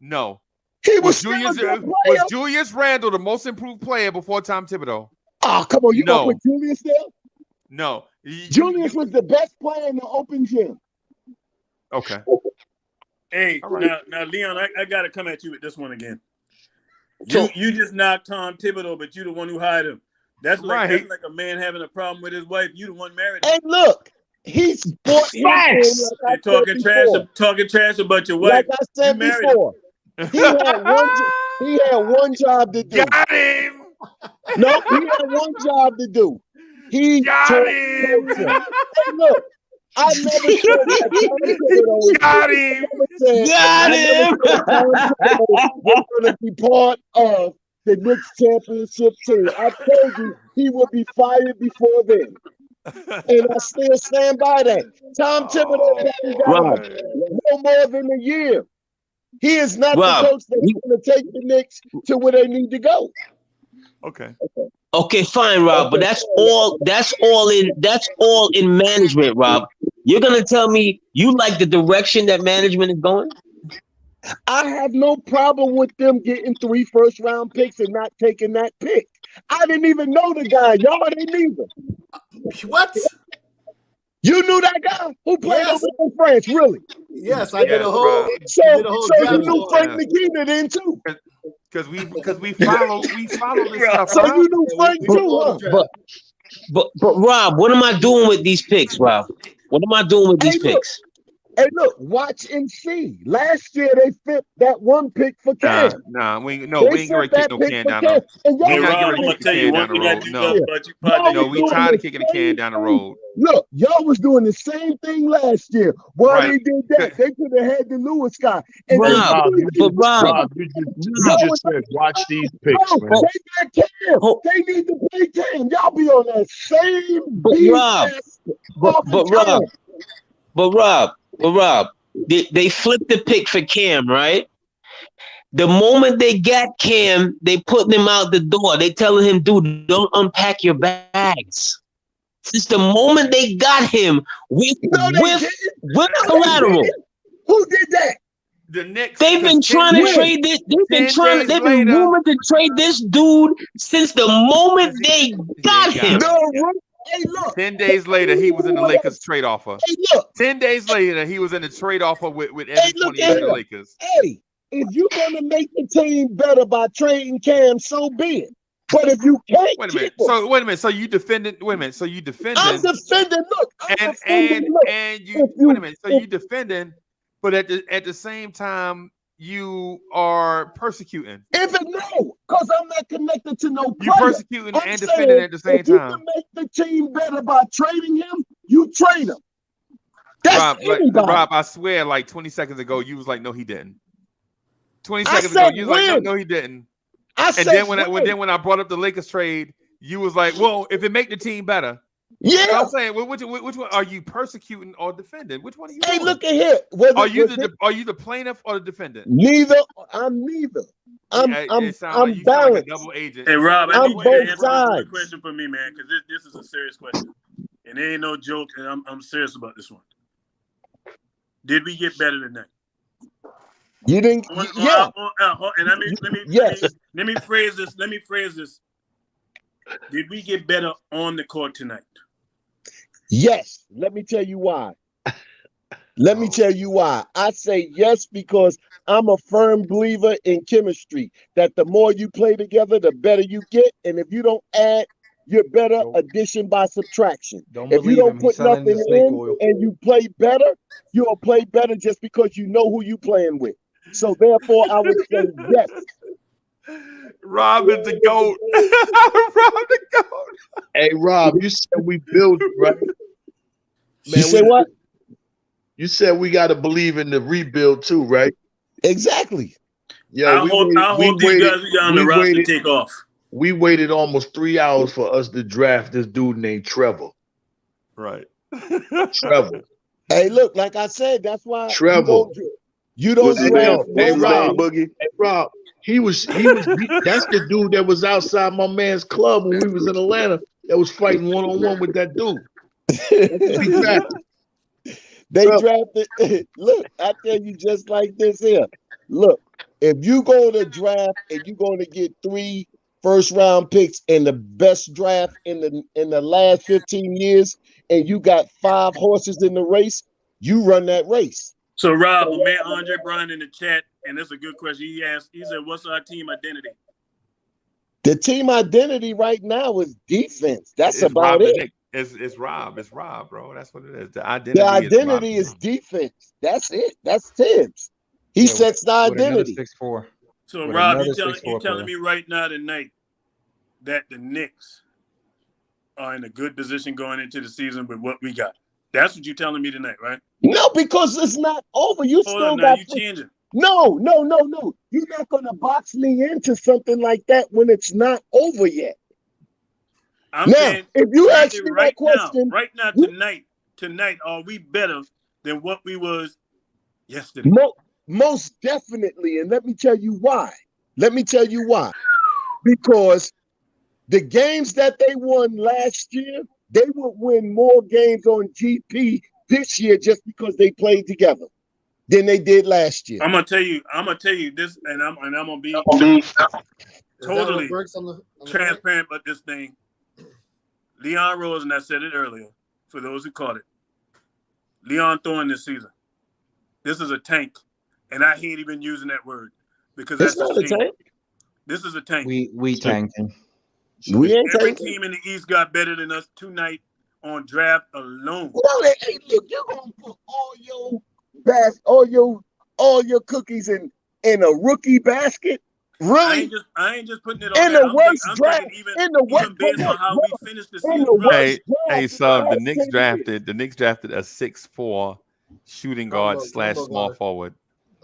No. He was Julius Randle the most improved player before Tom Thibodeau? Oh, come on, you gonna put Julius there? No. Julius was the best player in the open gym. Okay. Hey, right. now, Leon, I got to come at you with this one again. You just knocked Tom Thibodeau, but you the one who hired him. That's like a man having a problem with his wife. You the one married. And look, he's bought him in, like I talking trash about your wife. Like I said before, he had one job to do. Got him. No, he had one job to do. He got him. Hey, look, I never said that. Got him. We're going to be part of the Knicks championship team. I told you he would be fired before then. And I still stand by that. Tom Thibodeau got no more than a year. He is not the coach that's going to take the Knicks to where they need to go. Okay, fine, Rob, but that's all in management, Rob. You're gonna tell me you like the direction that management is going? I have no problem with them getting 3 first-round picks and not taking that pick. I didn't even know the guy. Y'all didn't either. What? You knew that guy who played over in France, really? Yes, I did a whole. So you knew Frank McKenna then too. Because we follow this stuff. So you knew Frank too, huh? But Rob, what am I doing with these picks, Rob? What am I doing with these picks? Hey, look, watch and see. Last year they flipped that one pick for Cam. We ain't gonna kick no can down the road. We not gonna kick the can down the road. No, we tired of kicking the can down the road. Look, y'all was doing the same thing last year. Why they did that? They could have had the Lewis guy. And Rob, you just said, watch these picks, man. They got Cam. They need to play Cam. Y'all be on that same But Rob, they flipped the pick for Cam, right? The moment they got Cam, they putting him out the door. They telling him, dude, don't unpack your bags. Since the moment they got him with collateral. Who did that? The Knicks. They've been trying to trade this. They've been rumored to trade this dude since the moment they got him. Hey, look. 10 days later, he was in the Lakers trade offer. Hey, look. 10 days later, he was in the trade offer with everybody in the Lakers. Hey, if you're gonna make the team better by trading Cam, so be it. But if you can't, wait a minute. So you defended. Wait a minute. So you defending. I'm defending. Look, you defending, but at the same time, you are persecuting. Because I'm not connected to no player. You persecuting and defending at the same time. If you can make the team better by trading him, you trade him. That's Rob, I swear, like 20 seconds ago, you was like, no, he didn't. 20 seconds ago, you was like, no, he didn't. When I brought up the Lakers trade, you was like, well, if it make the team better. Yeah. So I'm saying, which one are you persecuting or defending? Which one are you? Hey, doing? look at here. Are you the plaintiff or the defendant? Neither. I'm neither. I'm balanced. Like a double agent. Hey Rob, I need you to answer sides. this question for me, man, because this is a serious question, and it ain't no joke. And I'm serious about this one. Did we get better tonight? You didn't. Yeah. And let me phrase this. Did we get better on the court tonight? Yes. Let me tell you why. I say yes because I'm a firm believer in chemistry, that the more you play together, the better you get. And if you don't add, you're better addition by subtraction. If you don't put nothing in and you play better, you'll play better just because you know who you playing with. So therefore, I would say yes. Rob is the GOAT. Rob the GOAT. Hey, Rob, you said we build, right? Man, you say what? You said we got to believe in the rebuild too, right? Exactly. Yeah, I hope these guys are on the roster to take off. We waited almost 3 hours for us to draft this dude named Trevor. Right. Trevor. Hey, look, like I said, that's why Trevor. You don't draft. Hey, Rob. Hey, Rob. He was that's the dude that was outside my man's club when we was in Atlanta that was fighting one-on-one with that dude. They drafted. Look, I tell you just like this here. Look, if you go to draft and you're going to get 3 first-round picks in the best draft in the last 15 years, and you got 5 horses in the race, you run that race. So, Rob, I met Andre Brown in the chat, and that's a good question. He said, what's our team identity? The team identity right now is defense. That's It's about Rob the it. Knicks. It's Rob. It's Rob, bro. That's what it is. The The identity identity is is defense. That's it. That's Tibbs. He sets the with another identity. 6'4". So With Rob, another you 6'4" telling player. me right now tonight that the Knicks are in a good position going into the season with what we got. That's what you're telling me tonight, right? No, because it's not over. You Hold still on, now got you changing. No. You're not gonna box me into something like that when it's not over yet. I'm Now, saying if you right, ask me right that question, now, tonight, are we better than what we was yesterday? most definitely, and let me tell you why. Because the games that they won last year, they would win more games on GP this year just because they played together than they did last year. I'm gonna tell you this, and I'm gonna be totally transparent about this thing. Leon Rose, and I said it earlier, for those who caught it. Leon Thorne this season. This is a tank, and I hate even using that word because It's that's not a shame. tank. This is a tank. We tanking. We ain't Every tanking. team in the East got better than us tonight on draft alone. Well, hey, look, you're gonna put all your cookies in a rookie basket. Really? I ain't just putting it on In that. the worst draft, Even based on how we finished the season. Hey, so the Knicks drafted a 6'4" shooting guard / small forward.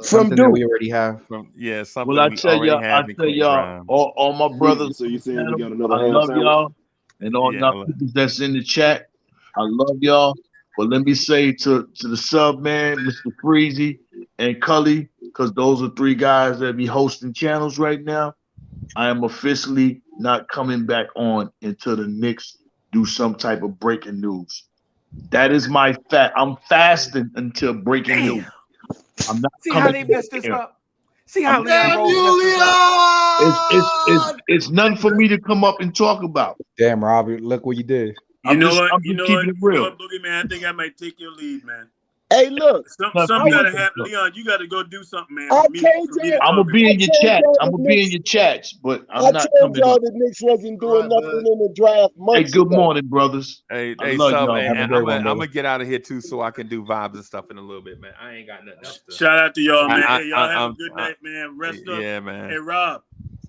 Something that we already have. Something Well, I we tell already y'all, have in Quentin Grimes. all my brothers. So you saying we got another I ham love sandwich? y'all, and all y'all people that's in the chat. I love y'all. But let me say to the sub man, Mr. Freezy and Cully, because those are three guys that be hosting channels right now. I am officially not coming back on until the Knicks do some type of breaking news. That is my fact. I'm fasting until breaking news. I'm not See how they messed this up? See how Damn Leon Rose messed this up? It's none for me to come up and talk about. Damn, Robbie, look what you did. You know what, keeping it real. Boogeyman, I think I might take your lead, man. Hey, look. Something gotta happen. Leon, you gotta go do something, man. I For me to I'm gonna talk be about. in your chat. I'm gonna be in your chats, but I'm I not told coming y'all up. the Knicks wasn't doing nothing in the draft Hey, months good ago. morning, brothers. Hey, love sub, y'all. and Have a I'm great one, gonna get out of here too, so I can do vibes and stuff in a little bit, man. I ain't got nothing else. Shout out to y'all, man. Hey, y'all have a good night, man. Rest up. Yeah, man. Hey, Rob.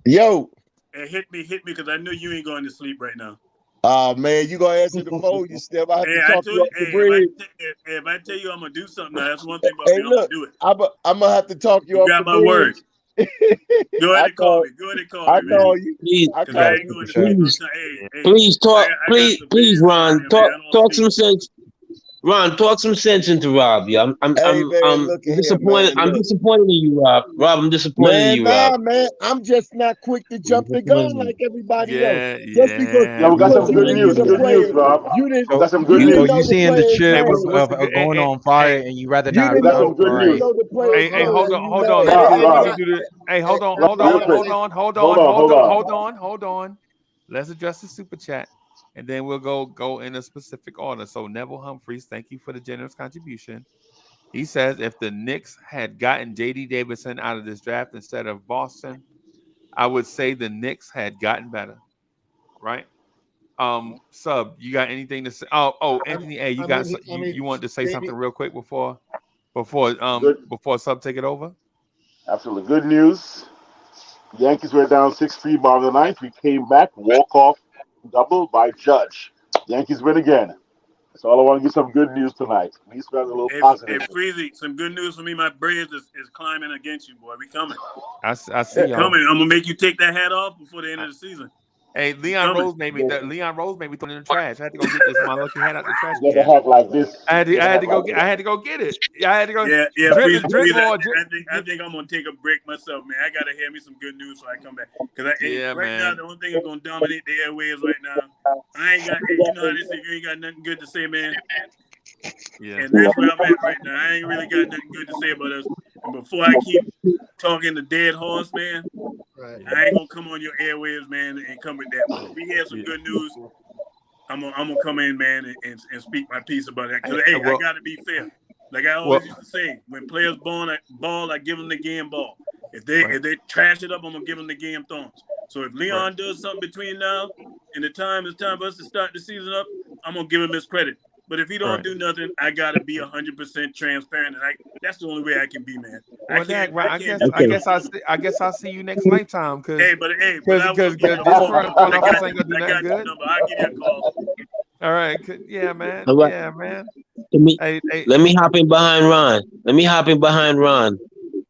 Yo. Hey, hit me, because I know you ain't going to sleep right now. Oh man, you gonna answer the phone, you step. I have to talk you off the bridge. If I tell you I'm gonna do something, now that's one thing about Hey, me. I'm look, gonna do it. I'm gonna have to talk you You off got the my word. bridge. Go ahead and call me. Go ahead and call me, man. Call you. Because I ain't going to sleep no time. Hey, Please talk. I got some Please, business Ron. out here, man. Talk some sense. Ron, talk some sense into Rob. Yeah, I'm disappointed. I'm disappointed in you, Rob. Rob, I'm disappointed in you, Rob. Man. I'm just not quick to jump the gun like everybody else. Yeah, Just because we got some good news. you Good news, Rob. You didn't. Got some good So news. you seeing the chip what's the of going on fire, and you rather not? We got some good news. Hey, hold on. Let me do this. Hey, hold on. Let's address the super chat, and then we'll go in a specific order. So Neville Humphreys, thank you for the generous contribution. He says if the Knicks had gotten J.D. Davidson out of this draft instead of Boston, I would say the Knicks had gotten better. Right? Sub, you got anything to say? Oh, Anthony A, you wanted to say something real quick before Sub take it over? Absolutely. Good news. Yankees were down 6-3 bottom of the ninth. We came back, walk-off double by Judge. Yankees win again. So I want to give some good news tonight. At least we have a little positive. Hey, Freezy, some good news for me. My Braves is climbing against you, boy. We coming. I see y'all. Coming. I'm gonna make you take that hat off before the end of the season. Hey, Leon Rose made me throw it in the trash. I had to go get this my lucky hat out the trash Get can. a hat like this. I had to go get it. I had to go. Yeah. Drip Freezy, more. I think I'm gonna take a break myself, man. I gotta hear me some good news so I come back. Because now the only thing that's gonna dominate the airwaves right now. I ain't got. You know how they say you ain't got nothing good to say, man. Yeah. And that's where I'm at right now. I ain't really got nothing good to say about us. And before I keep talking the dead horse, man, I ain't gonna come on your airwaves, man, and come with that. But if we have some good news, I'm gonna come in, man, and speak my piece about that. Because I gotta be fair. Like I always used to say, when players ball, I give them the game ball. If they trash it up, I'm gonna give them the game thorns. So if Leon does something between now and the time it's time for us to start the season up, I'm gonna give him his credit. But if he don't do nothing, I gotta be 100% transparent, and that's the only way I can be, man. Well, I guess I'll see you next lifetime. Because but I this front office ain't gonna do nothing good. I'll give you a call. All right, yeah, man. All right. Yeah, man. Let me hop in behind Ron.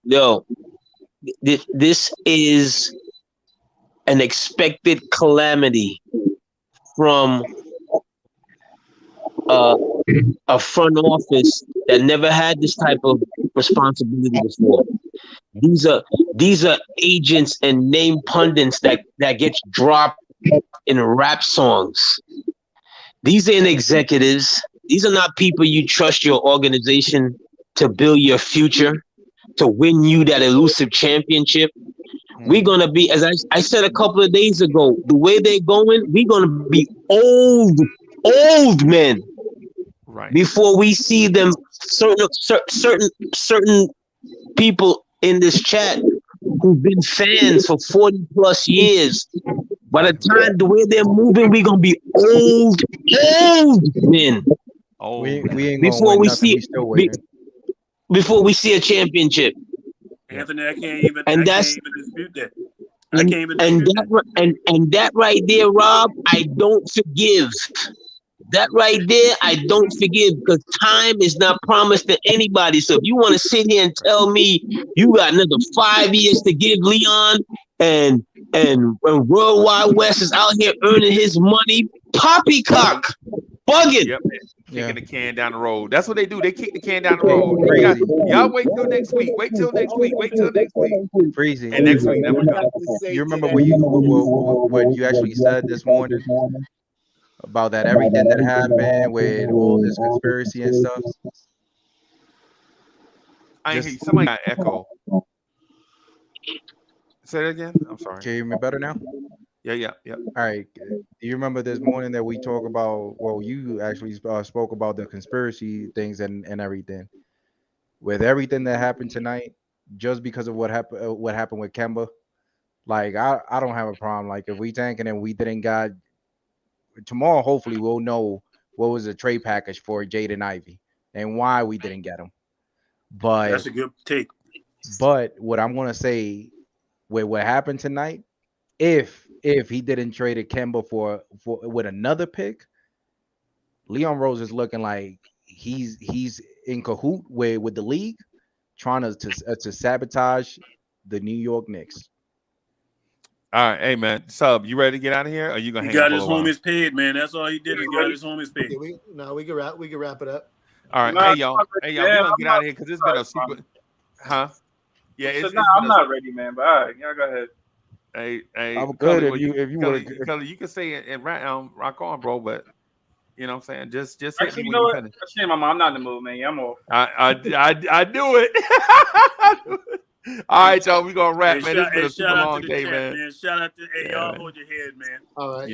Yo, this is an expected calamity from a front office that never had this type of responsibility before. These are agents and name pundits that gets dropped in rap songs. These ain't executives. These are not people you trust your organization to build your future, to win you that elusive championship. We're going to be, as I said a couple of days ago, the way they're going, we're going to be old men before we see them. Certain people in this chat who've been fans for 40 plus years, by the time the way they're moving, we're going to be old men. We ain't before gonna we win see nothing. We still waiting. before we see a championship. Anthony, I can't even dispute that. I can't even and that right there, Rob, I don't forgive. That right there, I don't forgive, because time is not promised to anybody. So if you want to sit here and tell me you got another 5 years to give Leon and World Wide West is out here earning his money, poppycock, bugging. Yep. Kicking the can down the road. That's what they do. They kick the can down the road. Y'all wait till next week. Wait till next week. Freezy. And next week never comes. You remember what you actually said this morning about that everything that happened with all this conspiracy and stuff? I ain't hear you. Somebody got echo. Say that again. I'm sorry. Can you hear me better now? Yeah. All right. Do you remember this morning that we talk about? Well, you actually spoke about the conspiracy things and everything. With everything that happened tonight, just because of what happened with Kemba, like I don't have a problem. Like if we tanking and we didn't got tomorrow, hopefully we'll know what was the trade package for Jaden Ivey and why we didn't get him. But that's a good take. But what I'm gonna say with what happened tonight, if he didn't trade a Kemba for with another pick, Leon Rose is looking like he's in cahoot with the league, trying to sabotage the New York Knicks. All right, hey man, Sub, you ready to get out of here? Or are you gonna hang He got out his homies paid, man. That's all he did is got his homies paid. We can wrap it up. All right, hey y'all, we're gonna get out of here because it's been a super, Yeah, I'm not ready, man. But all right, y'all go ahead. Hey, I'm good Cully, if you would. Cully, you can say it and rock on, bro. But you know what I'm saying? Just Actually, you know what? Shame, I'm not in the mood, man. Yeah, I'm off. I do it. All right, y'all. We gonna wrap, man. It's been a super long day, man. Shout out to y'all. Hold your head, man. All right.